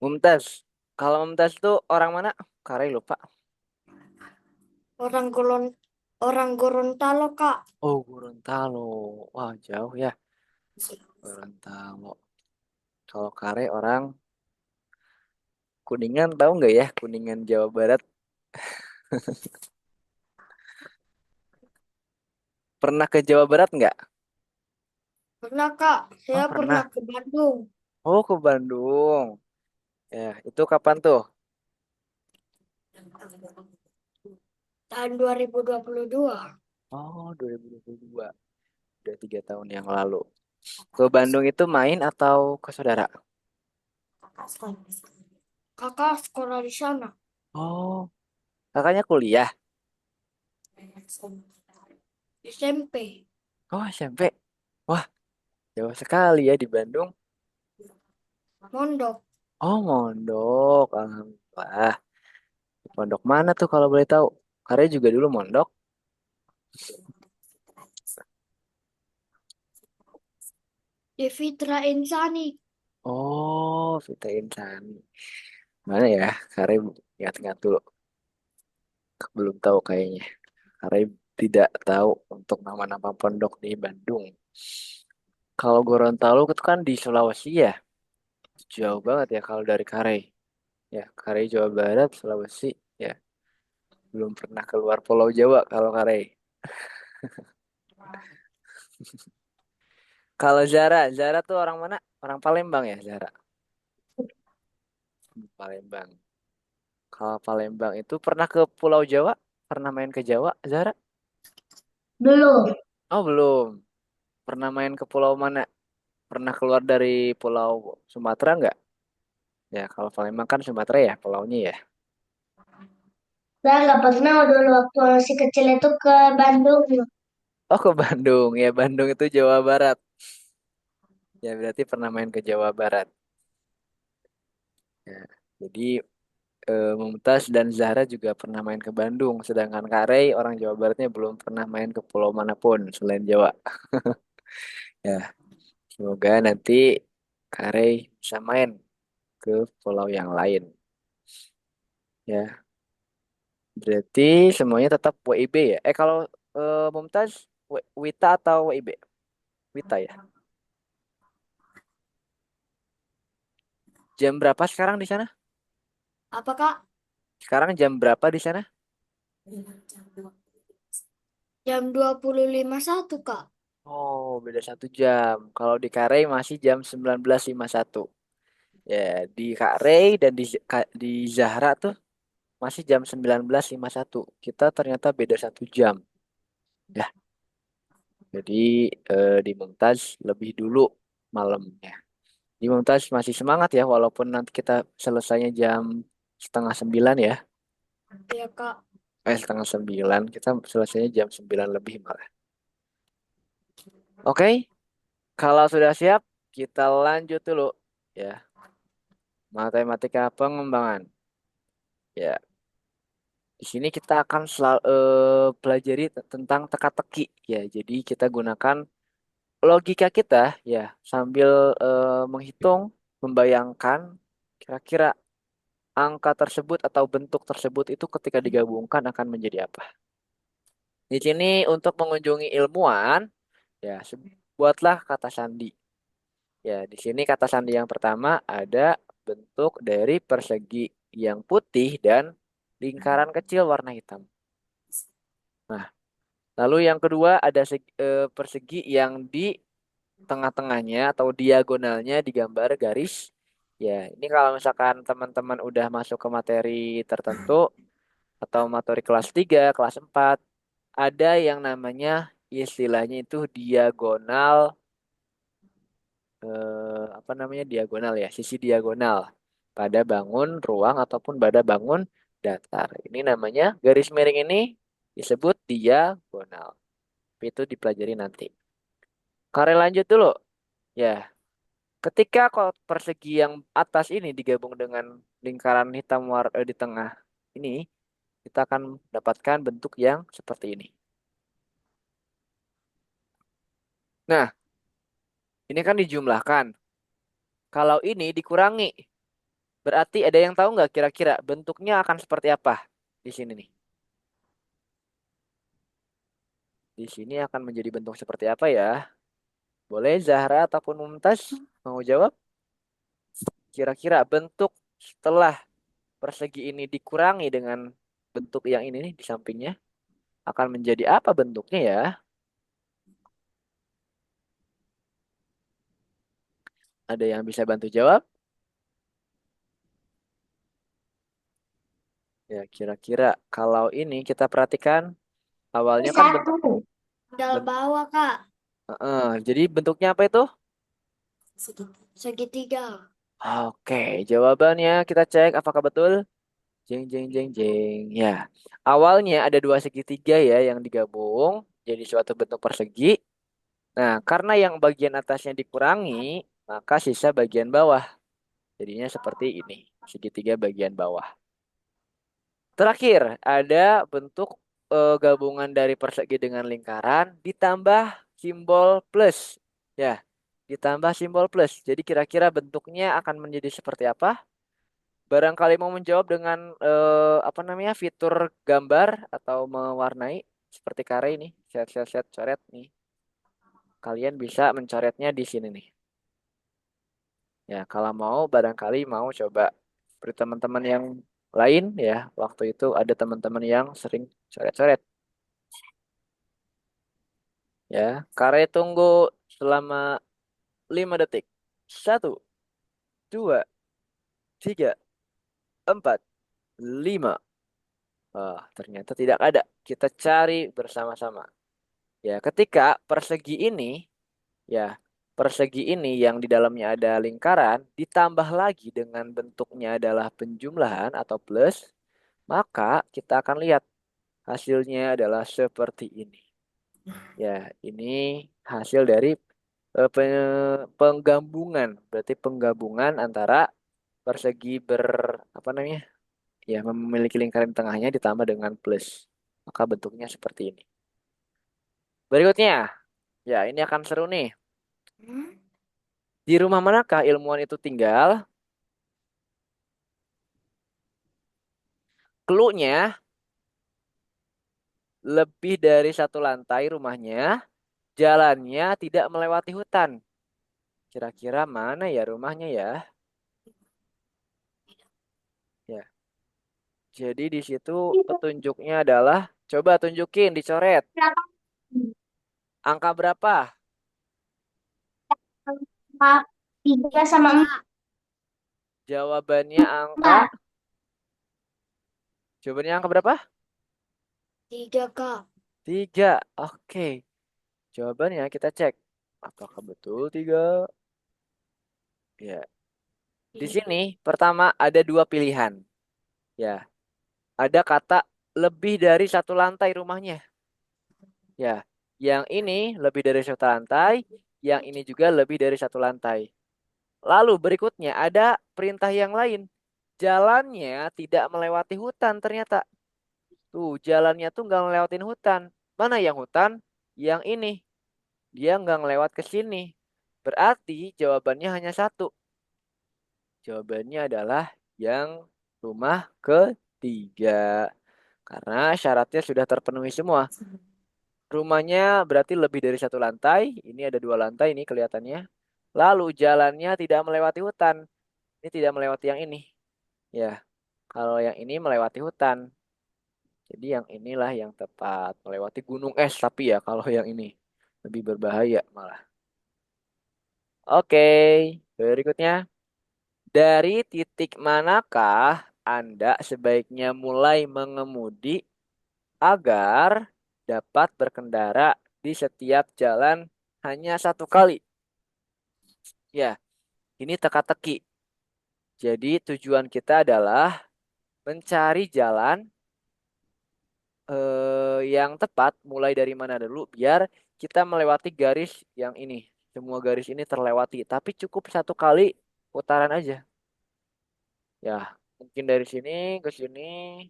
Mumtaz. Kalau Mumtaz itu orang mana? Kare lupa. Orang Gorontalo, Kak. Oh, Gorontalo. Wah, jauh ya. Gorontalo. Kalau Kare orang Kuningan, tahu nggak ya? Kuningan Jawa Barat. Pernah ke Jawa Barat nggak? Pernah, Kak. Oh, Saya pernah pernah. ke Bandung. Oh, ke Bandung. Ya, itu kapan tuh? Tahun 2022. Oh, 2022. Udah 3 tahun yang lalu. Ke Bandung itu main atau ke saudara? Kakak sekolah di sana. Oh, kakaknya kuliah. SMP. Oh, SMP. Wah, jauh sekali ya di Bandung. Mondok. Oh, mondok. Alhamdulillah. Pondok mana tuh kalau boleh tahu? Karya juga dulu mondok. Devitra Insani. Oh, Vita Insani. Mana ya? Karya ingat-ingat dulu. Belum tahu kayaknya. Karya tidak tahu untuk nama-nama pondok di Bandung. Kalau Gorontalo itu kan di Sulawesi ya. Jauh banget ya kalau dari Karey. Ya, Karey Jawa Barat, Sulawesi. Ya, belum pernah keluar Pulau Jawa kalau Karey. Kalau Zara, Zara tuh orang mana? Orang Palembang ya, Zara. Palembang. Kalau Palembang itu pernah ke Pulau Jawa? Pernah main ke Jawa, Zara? Belum. Oh, belum. Pernah main ke pulau mana? Pernah keluar dari Pulau Sumatera nggak? Ya, kalau Palembang kan Sumatera ya, pulaunya ya. Saya nggak pernah dulu waktu masih kecil itu ke Bandung. Oh, ke Bandung. Ya, Bandung itu Jawa Barat. Ya, berarti pernah main ke Jawa Barat. Ya, jadi Mumtaz dan Zahra juga pernah main ke Bandung, sedangkan Kak Rey orang Jawa Baratnya belum pernah main ke pulau manapun selain Jawa. Ya, semoga nanti Kak Rey bisa main ke pulau yang lain. Ya, berarti semuanya tetap WIB ya. Kalau Mumtaz Wita atau WIB? Wita ya. Jam berapa sekarang di sana? Apa, Kak? Sekarang jam berapa di sana? Jam 20.51, Kak. Oh, beda 1 jam. Kalau di Karey masih jam 19.51. Ya, di Kak Rey dan di Zahra tuh masih jam 19.51. Kita ternyata beda 1 jam. Ya, jadi di Mumtaz lebih dulu malamnya. Di Mumtaz masih semangat ya, walaupun nanti kita selesainya jam setengah 9 ya. Iya, Kak. Setengah 9. Kita selesainya jam 9 lebih malah. Oke, kalau sudah siap, kita lanjut dulu. Ya, matematika pengembangan. Ya, di sini kita akan selalu pelajari tentang teka-teki ya. Jadi kita gunakan logika kita ya sambil menghitung, membayangkan kira-kira angka tersebut atau bentuk tersebut itu ketika digabungkan akan menjadi apa. Di sini untuk mengunjungi ilmuwan ya buatlah kata sandi. Ya, di sini kata sandi yang pertama ada bentuk dari persegi yang putih dan lingkaran kecil warna hitam. Nah, lalu yang kedua ada persegi yang di tengah-tengahnya atau diagonalnya digambar garis. Ya, ini kalau misalkan teman-teman udah masuk ke materi tertentu atau materi kelas 3, kelas 4, ada yang namanya istilahnya itu diagonal apa namanya diagonal ya, sisi diagonal pada bangun ruang ataupun pada bangun datar. Ini namanya garis miring ini disebut diagonal. Tapi itu dipelajari nanti. Kare lanjut dulu. Ya, ketika persegi yang atas ini digabung dengan lingkaran hitam di tengah ini, kita akan mendapatkan bentuk yang seperti ini. Nah, ini kan dijumlahkan. Kalau ini dikurangi, berarti ada yang tahu nggak kira-kira bentuknya akan seperti apa di sini nih? Di sini akan menjadi bentuk seperti apa ya? Boleh Zahra ataupun Mumtaz mau jawab? Kira-kira bentuk setelah persegi ini dikurangi dengan bentuk yang ini nih di sampingnya akan menjadi apa bentuknya ya? Ada yang bisa bantu jawab? Ya, kira-kira kalau ini kita perhatikan Ini awalnya kan bentuk satu. Dal bawah, Kak. jadi bentuknya apa itu? Segitiga. Oke, jawabannya kita cek apakah betul? Jeng jeng jeng jeng. Ya, awalnya ada dua segitiga ya yang digabung jadi suatu bentuk persegi. Nah, karena yang bagian atasnya dikurangi, maka sisa bagian bawah. Jadinya seperti ini, segitiga bagian bawah. Terakhir, ada bentuk gabungan dari persegi dengan lingkaran ditambah simbol plus. Ya, ditambah simbol plus. Jadi kira-kira bentuknya akan menjadi seperti apa? Barangkali mau menjawab dengan apa namanya fitur gambar atau mewarnai seperti kare ini, set coret nih. Kalian bisa mencoretnya di sini nih. Ya, kalau mau barangkali mau coba seperti teman-teman yang lain ya. Waktu itu ada teman-teman yang sering coret-coret ya. Kare tunggu selama 5 detik. Satu, dua, tiga, empat, lima. Ternyata tidak ada. Kita cari bersama-sama. Ya, ketika persegi ini, ya, persegi ini yang di dalamnya ada lingkaran, ditambah lagi dengan bentuknya adalah penjumlahan atau plus, maka kita akan lihat hasilnya adalah seperti ini. Ya, ini hasil dari penggabungan, berarti penggabungan antara persegi apa namanya? Ya, memiliki lingkaran tengahnya ditambah dengan plus. Maka bentuknya seperti ini. Berikutnya, ya ini akan seru nih. Hmm? Di rumah manakah ilmuwan itu tinggal? Clue-nya lebih dari satu lantai rumahnya, jalannya tidak melewati hutan. Kira-kira mana ya rumahnya ya? Ya, jadi di situ petunjuknya adalah coba tunjukin, dicoret. Berapa? Angka berapa? Empat, tiga sama Kak, Jawabannya angka, empat. jawabannya angka berapa? 3, Kak. Tiga. Oke, jawabannya kita cek. Apakah betul tiga? Ya, di Iya. sini pertama ada dua pilihan. Ya, ada kata lebih dari satu lantai rumahnya. Ya, yang ini lebih dari satu lantai, yang ini juga lebih dari satu lantai. Lalu berikutnya ada perintah yang lain. Jalannya tidak melewati hutan ternyata. Tuh, jalannya tuh nggak ngelewatin hutan. Mana yang hutan? Yang ini. Dia nggak ngelewat ke sini. Berarti jawabannya hanya satu. Jawabannya adalah yang rumah ketiga. Karena syaratnya sudah terpenuhi semua. Rumahnya berarti lebih dari satu lantai. Ini ada dua lantai ini kelihatannya. Lalu jalannya tidak melewati hutan. Ini tidak melewati yang ini. Ya, kalau yang ini melewati hutan. Jadi yang inilah yang tepat. Melewati gunung es tapi ya kalau yang ini. Lebih berbahaya malah. Oke, berikutnya. Dari titik manakah Anda sebaiknya mulai mengemudi agar dapat berkendara di setiap jalan hanya satu kali? Ya, ini teka-teki. Jadi tujuan kita adalah mencari jalan yang tepat mulai dari mana dulu biar kita melewati garis yang ini. Semua garis ini terlewati, tapi cukup satu kali putaran aja. Ya, mungkin dari sini ke sini,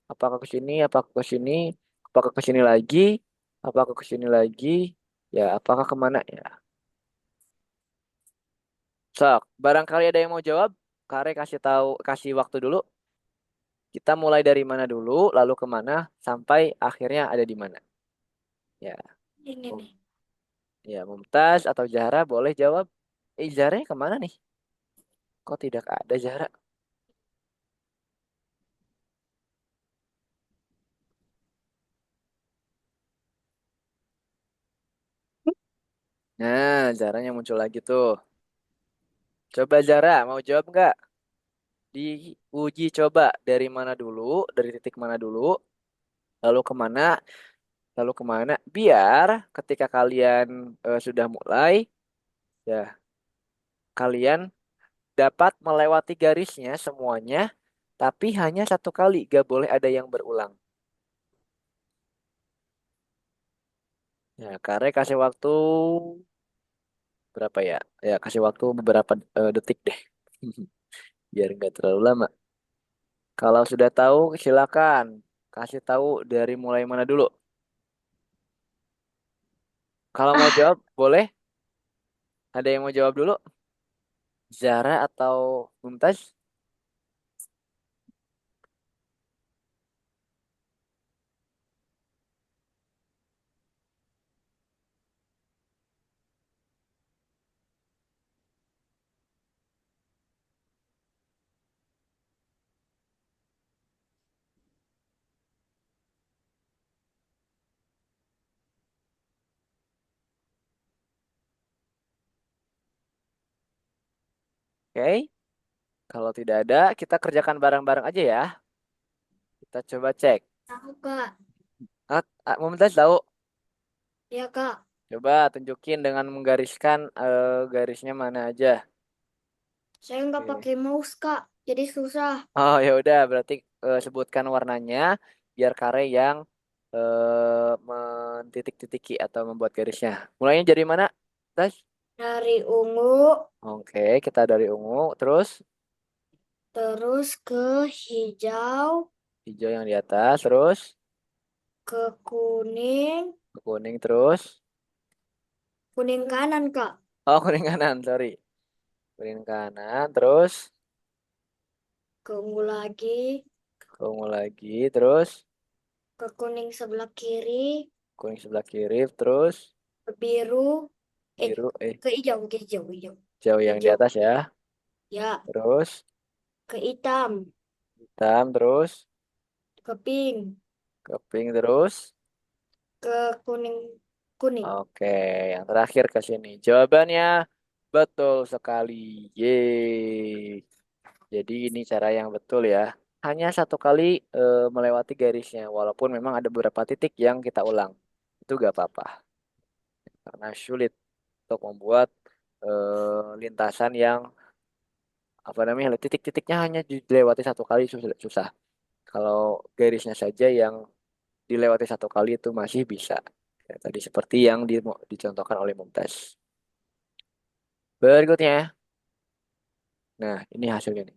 apakah ke sini, apakah ke sini, apakah ke sini lagi, apakah ke sini lagi, ya, apakah kemana ya. Sok, barangkali ada yang mau jawab, Kare kasih tahu, kasih waktu dulu. Kita mulai dari mana dulu, lalu kemana, sampai akhirnya ada di mana. Ya, Ini Mum- nih. ya Mumtaz atau Zahra boleh jawab. Zahranya kemana nih? Kok tidak ada Zahra? Nah, Zahranya muncul lagi tuh. Coba Zahra, mau jawab nggak? Diuji coba dari mana dulu, dari titik mana dulu, lalu kemana, lalu kemana. Biar ketika kalian sudah mulai, ya kalian dapat melewati garisnya semuanya, tapi hanya satu kali, gak boleh ada yang berulang. Ya, Kare kasih waktu berapa ya? Ya, kasih waktu beberapa detik deh. Biar nggak terlalu lama. Kalau sudah tahu, silakan kasih tahu dari mulai mana dulu. Kalau mau Ah, jawab, boleh. Ada yang mau jawab dulu? Zara atau Mumtaz? Oke. Kalau tidak ada, kita kerjakan bareng-bareng aja ya. Kita coba cek. Tahu, Kak. Mumtaz tahu? Ya, Kak. Coba tunjukin dengan menggariskan garisnya mana aja. Saya nggak Oke. pakai mouse, Kak. Jadi susah. Oh ya udah, berarti sebutkan warnanya biar Kare yang mentitik-titiki atau membuat garisnya. Mulainya dari mana? Tas? Dari ungu, Oke, kita dari ungu, terus terus ke hijau, hijau yang di atas, terus ke kuning, ke kuning, terus kuning kanan, Kak. oh kuning kanan, sorry, kuning kanan, terus Ke ungu lagi, ke ungu lagi, terus ke kuning sebelah kiri, kuning sebelah kiri, terus ke biru, eh, biru, ke hijau, ke hijau, hijau. hijau yang di Hijau, atas ya, ya. terus Ke hitam, hitam, terus ke pink, ke pink, terus ke kuning, kuning. oke, yang terakhir ke sini. Jawabannya betul sekali. Yeay. Jadi ini cara yang betul ya. Hanya satu kali melewati garisnya, walaupun memang ada beberapa titik yang kita ulang. Itu gak apa-apa, karena sulit untuk membuat lintasan yang apa namanya, titik-titiknya hanya dilewati satu kali susah. Susah. Kalau garisnya saja yang dilewati satu kali itu masih bisa. Ya, tadi seperti yang dicontohkan oleh Mumtaz. Berikutnya, nah ini hasilnya nih.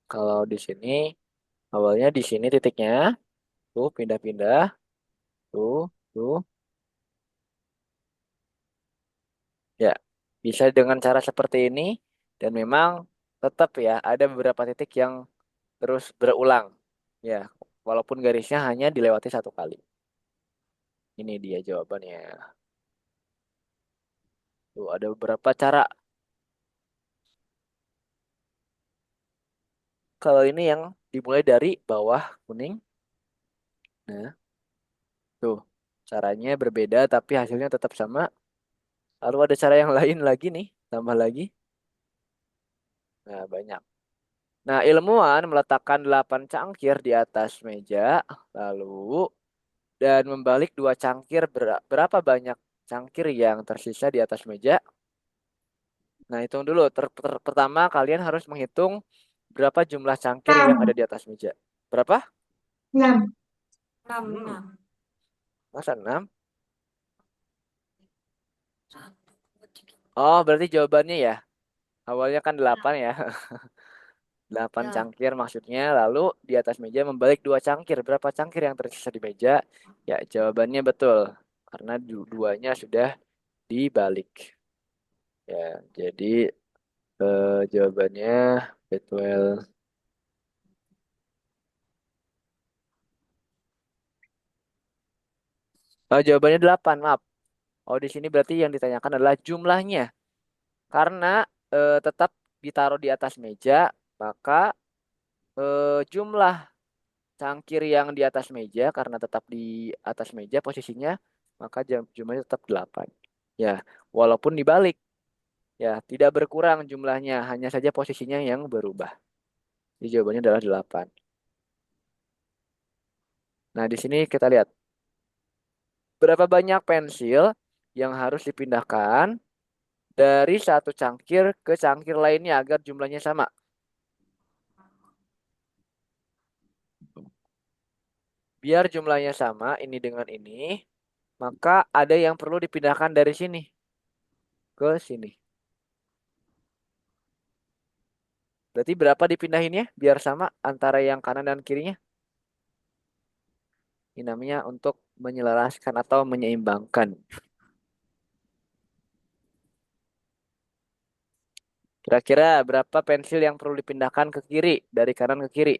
Kalau di sini awalnya di sini titiknya tuh pindah-pindah tuh tuh ya bisa dengan cara seperti ini dan memang tetap ya ada beberapa titik yang terus berulang ya walaupun garisnya hanya dilewati satu kali. Ini dia jawabannya. Tuh ada beberapa cara. Kalau ini yang dimulai dari bawah kuning. Nah, tuh caranya berbeda tapi hasilnya tetap sama. Lalu ada cara yang lain lagi nih, tambah lagi. Nah, banyak. Nah, ilmuwan meletakkan 8 cangkir di atas meja, lalu dan membalik dua cangkir berapa banyak cangkir yang tersisa di atas meja. Nah, hitung dulu. Pertama, kalian harus menghitung berapa jumlah cangkir yang ada enam, di atas meja. Berapa? enam, Enam, Hmm, enam. masa 6? Satu, dua, tiga. Oh, berarti jawabannya ya. Awalnya kan Ya, 8 ya. 8 ya. cangkir maksudnya. Lalu di atas meja membalik dua cangkir. Berapa cangkir yang tersisa di meja? Ya, jawabannya betul. Karena duanya sudah dibalik. Ya, jadi jawabannya betul. Oh, jawabannya 8, maaf. Oh, di sini berarti yang ditanyakan adalah jumlahnya. Karena tetap ditaruh di atas meja, maka jumlah cangkir yang di atas meja karena tetap di atas meja posisinya, maka jumlahnya tetap 8. Ya, walaupun dibalik, ya tidak berkurang jumlahnya, hanya saja posisinya yang berubah. Jadi jawabannya adalah 8. Nah, di sini kita lihat berapa banyak pensil yang harus dipindahkan dari satu cangkir ke cangkir lainnya agar jumlahnya sama. Biar jumlahnya sama, ini dengan ini, Maka ada yang perlu dipindahkan dari sini ke sini. Berarti berapa dipindahinnya biar sama antara yang kanan dan kirinya? Ini namanya untuk menyelaraskan atau menyeimbangkan. Kira-kira berapa pensil yang perlu dipindahkan ke kiri dari kanan ke kiri?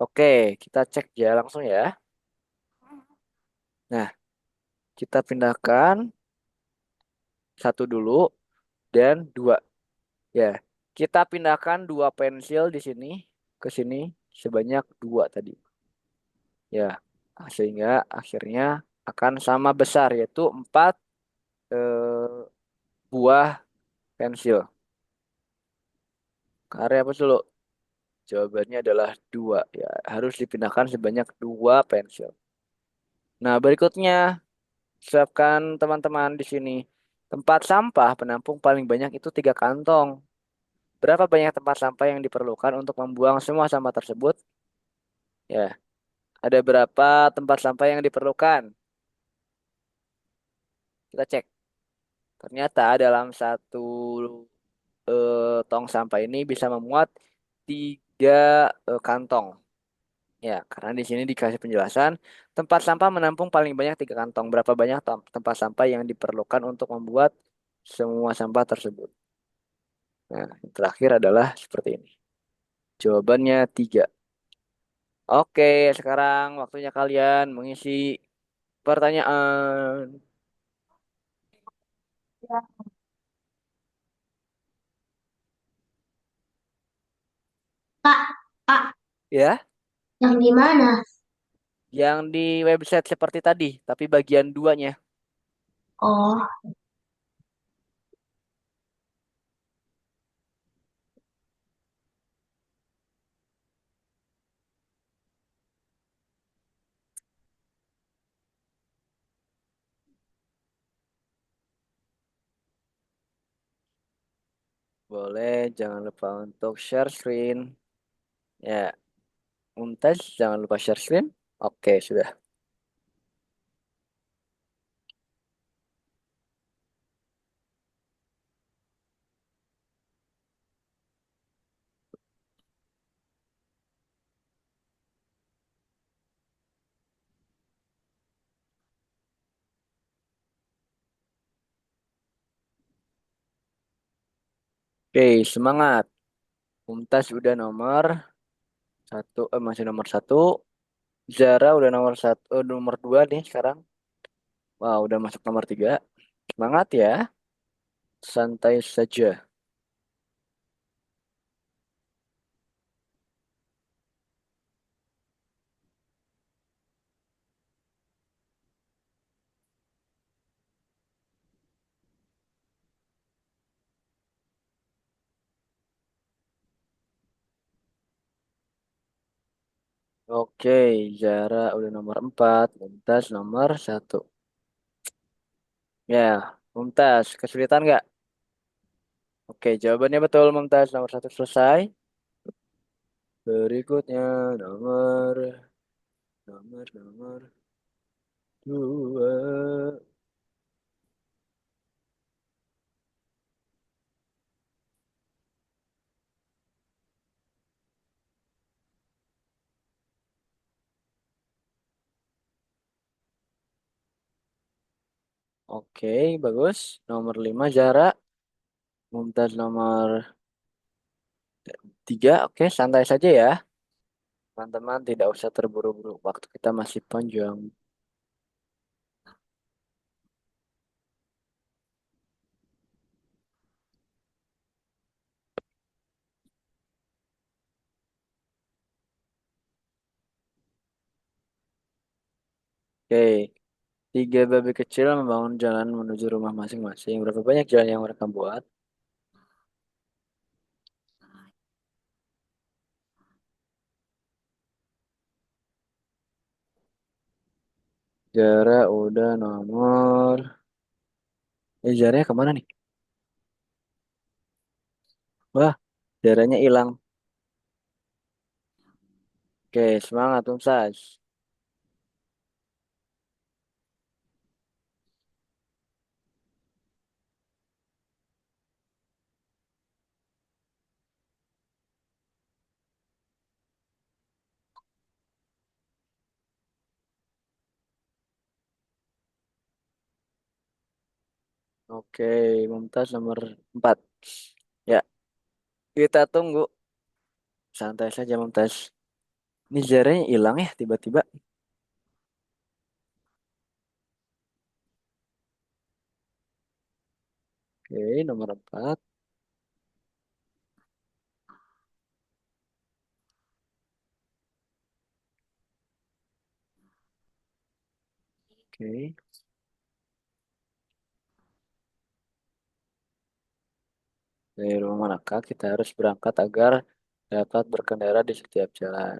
Oke, kita cek ya langsung ya. Nah, kita pindahkan satu dulu dan dua. Ya, kita pindahkan dua pensil di sini ke sini sebanyak dua tadi. Ya, sehingga akhirnya akan sama besar yaitu empat buah pensil. Karya apa dulu? Jawabannya adalah dua. Ya, harus dipindahkan sebanyak dua pensil. Nah, berikutnya siapkan teman-teman di sini. Tempat sampah penampung paling banyak itu tiga kantong. Berapa banyak tempat sampah yang diperlukan untuk membuang semua sampah tersebut? Ya, ada berapa tempat sampah yang diperlukan? Kita cek. Ternyata dalam satu tong sampah ini bisa memuat tiga kantong. Ya, karena di sini dikasih penjelasan, tempat sampah menampung paling banyak tiga kantong. Berapa banyak tempat sampah yang diperlukan untuk membuat semua sampah tersebut? Nah, yang terakhir adalah seperti ini. Jawabannya tiga. Oke, sekarang waktunya kalian mengisi pertanyaan. Kak, kak, Ya, yang di mana? yang di website seperti tadi, tapi bagian duanya. Oh, Boleh, jangan lupa untuk share screen. Ya, Mumtaz, jangan lupa share screen. Oke, sudah. Oke, semangat. Mumtaz udah nomor satu, masih nomor satu. Zara udah nomor satu, nomor dua nih sekarang. Wah, udah masuk nomor tiga. Semangat ya, santai saja. Oke, Zara udah nomor empat, Mumtaz nomor satu. Ya, Mumtaz, kesulitan nggak? Oke, jawabannya betul, Mumtaz nomor satu selesai. Berikutnya nomor dua. Oke, bagus. Nomor lima Zara, Mumtaz nomor tiga. Oke, santai saja ya. Teman-teman tidak usah terburu-buru. Waktu kita masih panjang. Oke, tiga babi kecil membangun jalan menuju rumah masing-masing. Berapa banyak jalan yang mereka buat? Zara udah nomor. Zaranya kemana nih? Wah, Jaranya hilang. Oke, semangat Mumtaz. Oke, Mumtaz nomor 4. Ya, kita tunggu. Santai saja Mumtaz. Ini jaranya hilang ya tiba-tiba. Oke, nomor 4. Oke, dari rumah manakah kita harus berangkat agar dapat berkendara di setiap jalan?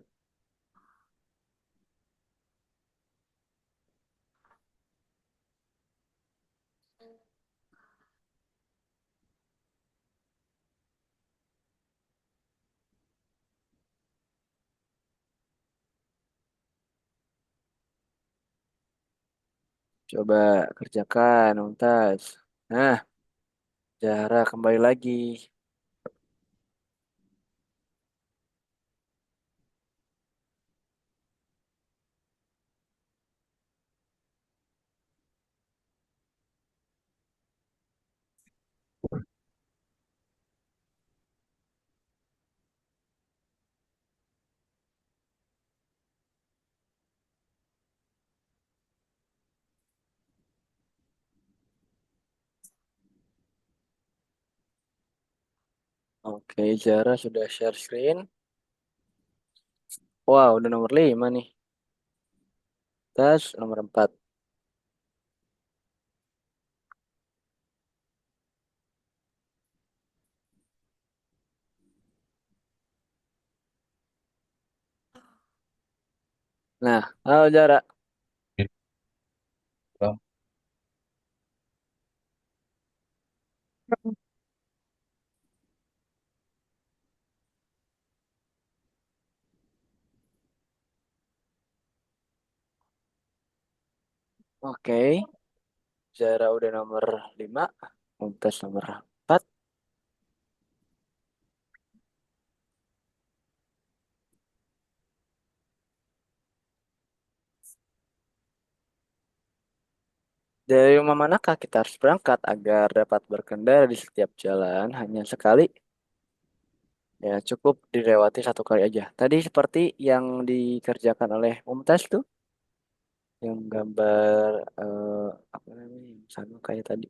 Coba kerjakan, Mumtaz. Nah, Zahra kembali lagi. Oke, Zahra sudah share screen. Wow, udah nomor 5 nih. Tas nomor 4. Nah, halo Zahra. Oke, Zahra udah nomor 5. Mumtaz nomor 4. Dari rumah manakah kita harus berangkat agar dapat berkendara di setiap jalan hanya sekali? Ya, cukup dilewati satu kali aja. Tadi seperti yang dikerjakan oleh Mumtaz tuh, yang gambar apa namanya, yang sama kayak tadi.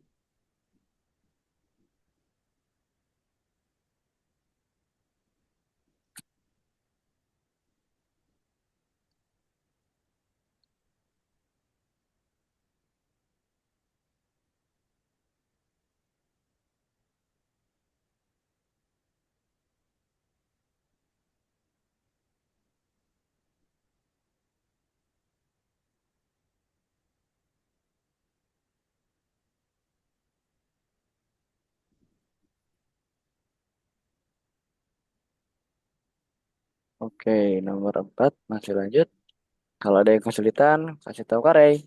Oke, nomor 4 masih lanjut. Kalau ada yang kesulitan, kasih tahu Kak Rey.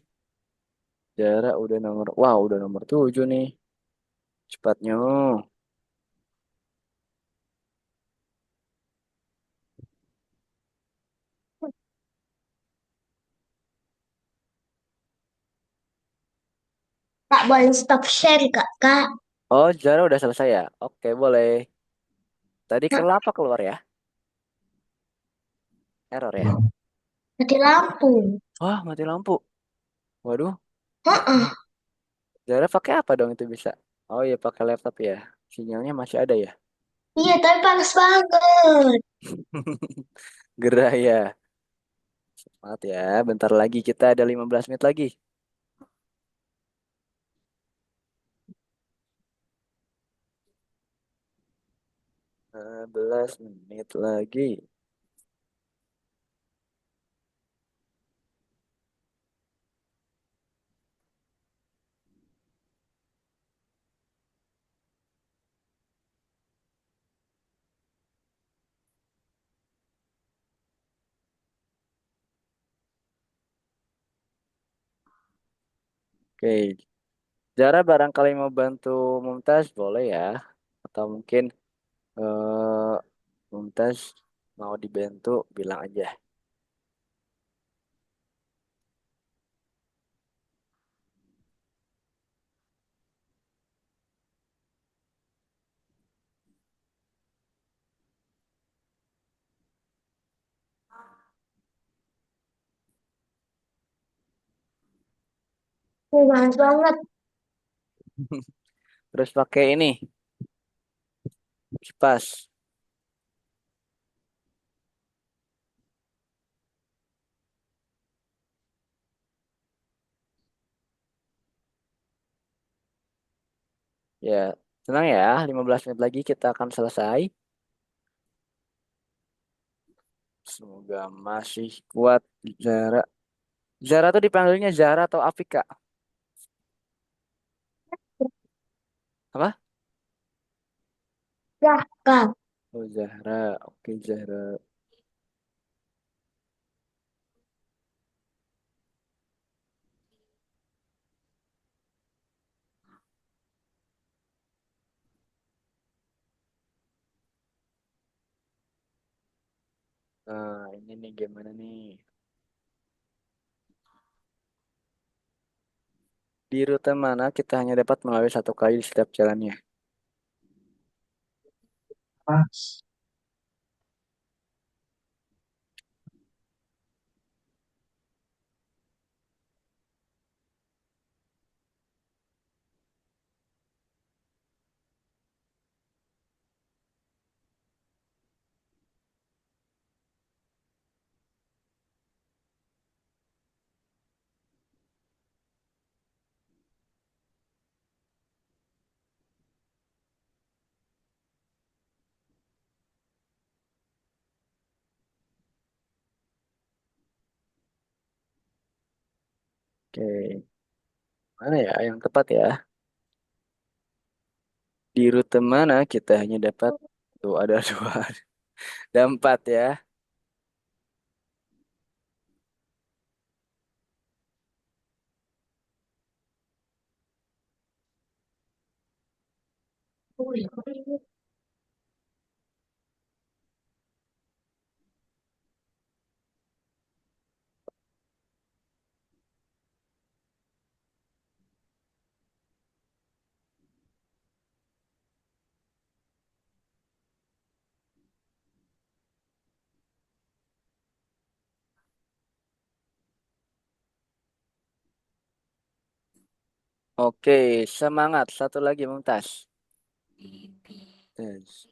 Jarak udah nomor, wow, udah nomor 7 nih. Cepatnya. Tak boleh stop share kak, kak. Oh, Zara udah selesai ya? Oke, boleh. Tadi kenapa keluar ya? Error ya? Mati lampu. Wah, mati lampu. Waduh, Heeh. Zara pakai apa dong itu bisa? Oh iya, pakai laptop ya. Sinyalnya masih ada ya? Iya, tapi panas banget. Gerah ya. Semangat ya. Bentar lagi kita ada 15 menit lagi. 15 menit lagi. Oke, Zara barangkali mau bantu Mumtaz, boleh ya. Atau mungkin Mumtaz mau dibantu, bilang aja. Panas banget. Terus pakai ini, kipas. Ya, tenang ya, 15 menit lagi kita akan selesai. Semoga masih kuat Zara. Zara tuh dipanggilnya Zara atau Afika? Apa? Ya, Kak. Oh, Zahra. Oke, Zahra. Nah, ini nih gimana nih? Di rute mana kita hanya dapat melalui satu kali di setiap jalannya? Oke, mana ya yang tepat ya? Di rute mana kita hanya dapat tuh ada dua, ada empat ya. Oke, semangat. Satu lagi Mumtaz. Tes.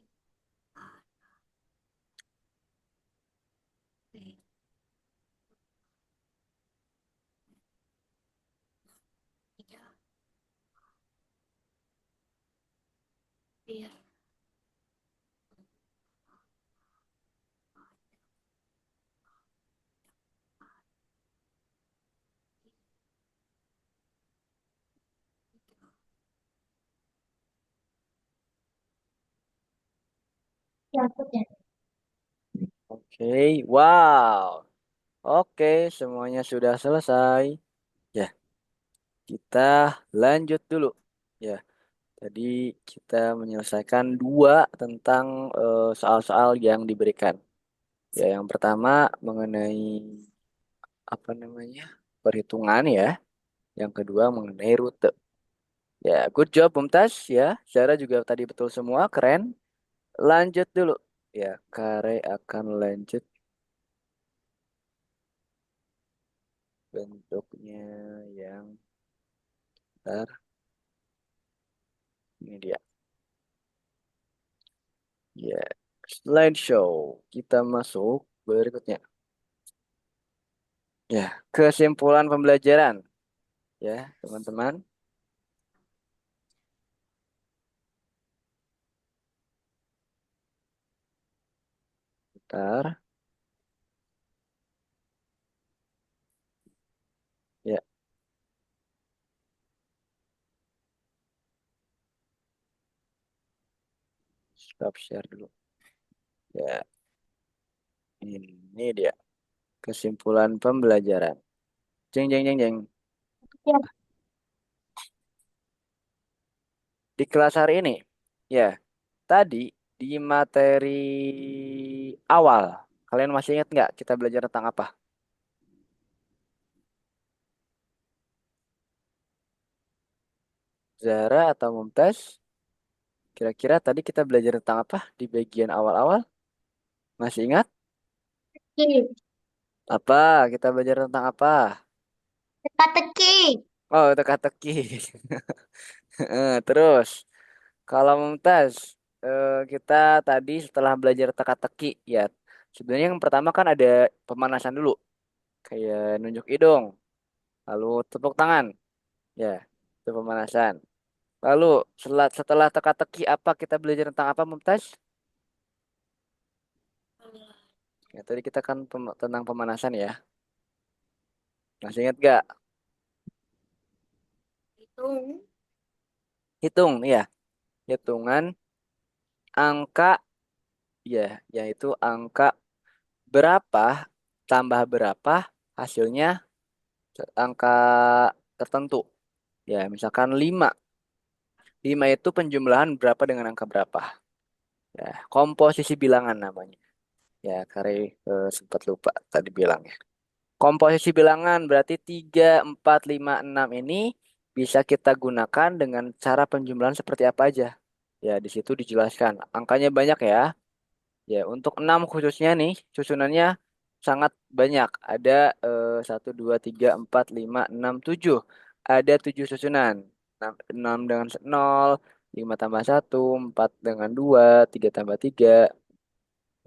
Ya, aku ya. Oke, wow. Oke, semuanya sudah selesai. Ya, kita lanjut dulu. Ya, tadi kita menyelesaikan dua tentang soal-soal yang diberikan. Ya, yang pertama mengenai apa namanya? Perhitungan ya. Yang kedua mengenai rute. Ya, good job Mumtaz ya. Zara juga tadi betul semua, keren. Lanjut dulu. Ya, Kare akan lanjut bentuknya yang ntar ini dia. Ya, slideshow. Kita masuk berikutnya. Ya, kesimpulan pembelajaran. Ya, teman-teman. Ntar, ya, stop share dulu. Ya, ini dia. Kesimpulan pembelajaran. Jeng, jeng, jeng, jeng. Ya, Di kelas hari ini, ya, tadi di materi awal, kalian masih ingat nggak kita belajar tentang apa? Zara atau Mumtaz? Kira-kira tadi kita belajar tentang apa di bagian awal-awal? Masih ingat? Teka-teki. Apa? Kita belajar tentang apa? Teka-teki. Oh, teka-teki. Terus, kalau Mumtaz, kita tadi setelah belajar teka-teki, ya, sebenarnya yang pertama kan ada pemanasan dulu, kayak nunjuk hidung, lalu tepuk tangan, ya, itu pemanasan. Lalu setelah teka-teki apa kita belajar tentang apa, Mumtaz? Ya, tadi kita kan tentang pemanasan ya. Masih ingat gak? Hitung. Hitung, ya, hitungan angka, ya, yaitu angka berapa tambah berapa hasilnya angka tertentu. Ya, misalkan 5. 5 itu penjumlahan berapa dengan angka berapa. Ya, komposisi bilangan namanya. Ya, Kare sempat lupa tadi bilangnya. Komposisi bilangan berarti 3, 4, 5, 6 ini bisa kita gunakan dengan cara penjumlahan seperti apa aja. Ya, di situ dijelaskan. Angkanya banyak ya. Ya, untuk 6 khususnya nih, susunannya sangat banyak. Ada 1, 2, 3, 4, 5, 6, 7. Ada 7 susunan. 6 dengan 0, 5 tambah 1, 4 dengan 2, 3 tambah 3,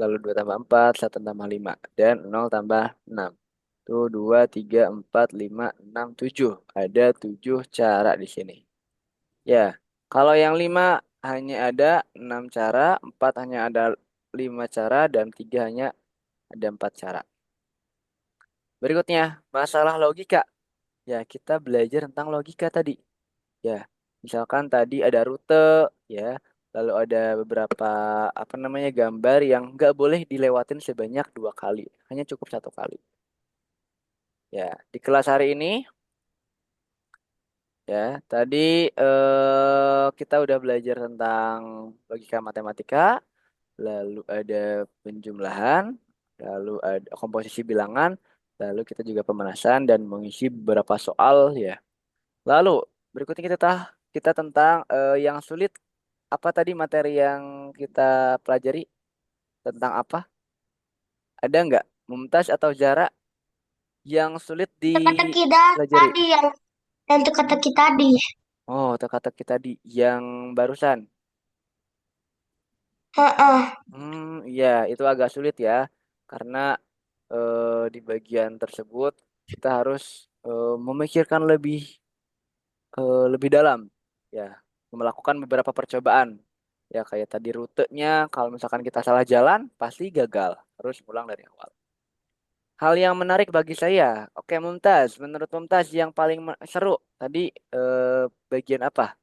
lalu 2 tambah 4, 1 tambah 5, dan 0 tambah 6. Tuh, 2, 3, 4, 5, 6, 7. Ada 7 cara di sini. Ya, kalau yang 5 hanya ada 6 cara, 4 hanya ada 5 cara, dan 3 hanya ada 4 cara. Berikutnya, masalah logika. Ya, kita belajar tentang logika tadi. Ya, misalkan tadi ada rute, ya, lalu ada beberapa apa namanya gambar yang nggak boleh dilewatin sebanyak 2 kali, hanya cukup 1 kali. Ya, di kelas hari ini, ya, tadi kita udah belajar tentang logika matematika, lalu ada penjumlahan, lalu ada komposisi bilangan, lalu kita juga pemanasan dan mengisi beberapa soal ya. Lalu berikutnya kita tentang yang sulit. Apa tadi materi yang kita pelajari tentang apa? Ada nggak Mumtaz atau Zara yang sulit Teka-teki dipelajari? tadi yang teka-teki tadi. Oh, teka-teki tadi yang barusan. Heeh. Iya, itu agak sulit ya, karena di bagian tersebut kita harus memikirkan lebih dalam, ya, melakukan beberapa percobaan, ya kayak tadi rutenya. Kalau misalkan kita salah jalan, pasti gagal, harus ulang dari awal. Hal yang menarik bagi saya, oke Mumtaz, menurut Mumtaz yang paling seru tadi bagian apa?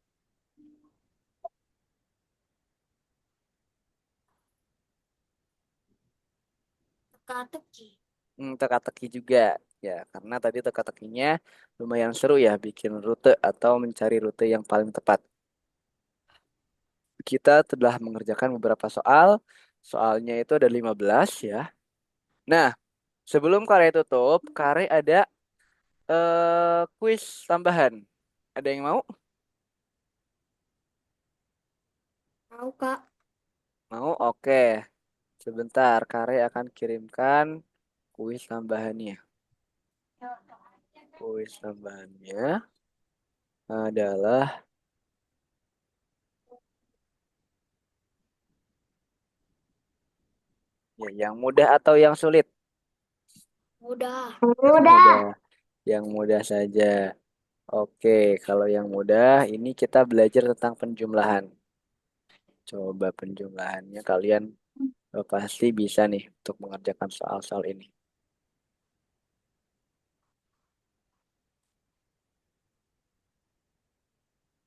Teka-teki. Teka-teki juga, ya, karena tadi teka-tekinya lumayan seru ya, bikin rute atau mencari rute yang paling tepat. Kita telah mengerjakan beberapa soal. Soalnya itu ada 15 ya. Nah, sebelum Kare tutup, Kare ada kuis tambahan. Ada yang mau? Tahu, Kak. Mau? Oke. Sebentar, Kare akan kirimkan kuis tambahannya. Kuis tambahannya adalah ya, yang mudah atau yang sulit? Mudah. Yang Udah. mudah. Yang mudah saja. Oke, kalau yang mudah ini kita belajar tentang penjumlahan. Coba penjumlahannya kalian pasti bisa nih untuk mengerjakan soal-soal ini.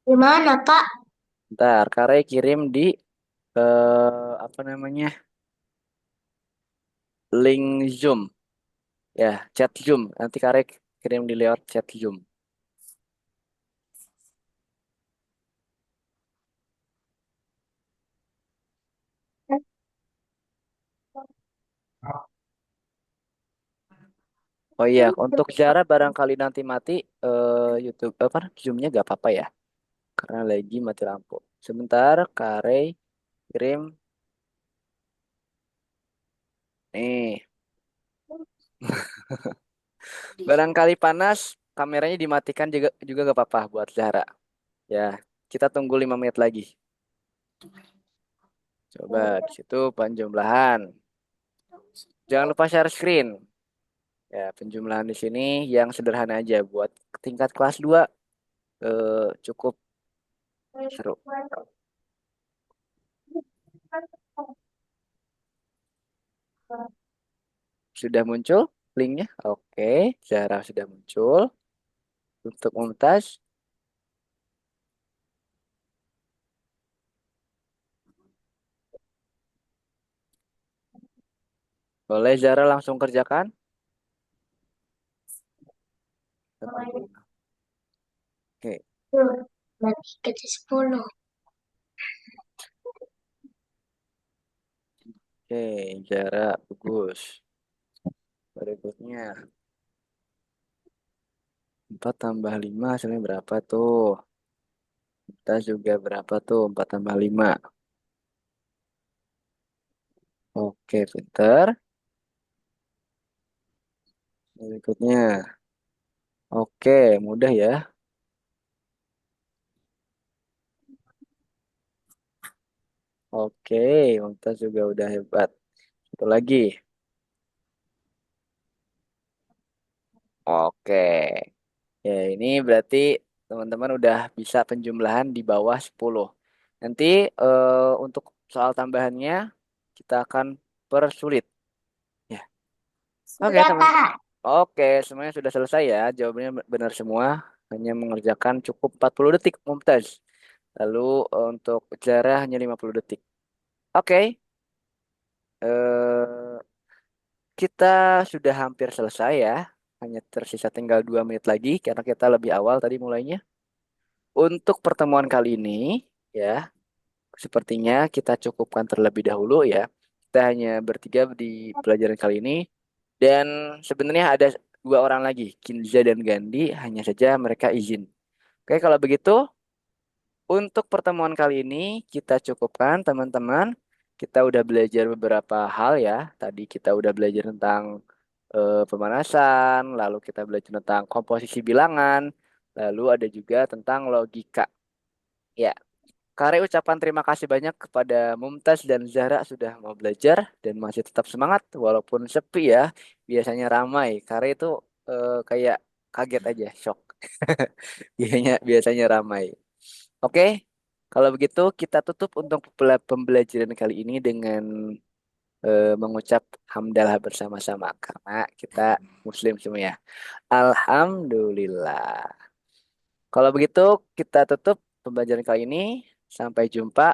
Gimana, Kak? Ntar, Kare kirim di apa namanya, link Zoom, ya, chat Zoom. Nanti Kare kirim di lewat chat Zoom. Oh iya, untuk Zara barangkali nanti mati YouTube apa Zoom-nya gak apa-apa ya, karena lagi mati lampu. Sebentar, Kare kirim nih. Barangkali panas, kameranya dimatikan juga juga gak apa-apa buat Zara. Ya, kita tunggu 5 menit lagi. Coba di situ penjumlahan. Jangan lupa share screen. Ya, penjumlahan di sini yang sederhana aja buat tingkat kelas 2 cukup seru. Sudah muncul linknya? Oke, Zara sudah muncul. Untuk Mumtaz, boleh Zara langsung kerjakan? 85. Oke, Berarti ke 10. oke, Zara bagus. Berikutnya, 4 tambah 5 hasilnya berapa tuh? Mumtaz juga berapa tuh? 4 tambah 5. Oke, pinter. Berikutnya, oke, mudah ya. Oke, Mumtaz juga udah hebat. Satu lagi. Oke. Ya, ini berarti teman-teman udah bisa penjumlahan di bawah 10. Nanti untuk soal tambahannya kita akan persulit. Ya. Oke, Sudah, teman. Kak. Oke, semuanya sudah selesai ya. Jawabannya benar semua. Hanya mengerjakan cukup 40 detik, Mumtaz. Lalu untuk Zara hanya 50 detik. Oke, eh, kita sudah hampir selesai ya. Hanya tersisa tinggal 2 menit lagi karena kita lebih awal tadi mulainya. Untuk pertemuan kali ini, ya, sepertinya kita cukupkan terlebih dahulu ya. Kita hanya bertiga di pelajaran kali ini. Dan sebenarnya ada dua orang lagi, Kinza dan Gandhi, hanya saja mereka izin. Oke, kalau begitu, untuk pertemuan kali ini kita cukupkan, teman-teman. Kita udah belajar beberapa hal ya. Tadi kita udah belajar tentang pemanasan, lalu kita belajar tentang komposisi bilangan, lalu ada juga tentang logika. Ya, Kare ucapan terima kasih banyak kepada Mumtaz dan Zahra sudah mau belajar dan masih tetap semangat walaupun sepi ya. Biasanya ramai. Kare itu kayak kaget aja, shock. Biasanya ramai. Oke, kalau begitu kita tutup untuk pembelajaran kali ini dengan mengucap hamdalah bersama-sama karena kita Muslim semua ya. Alhamdulillah. Kalau begitu kita tutup pembelajaran kali ini. Sampai jumpa.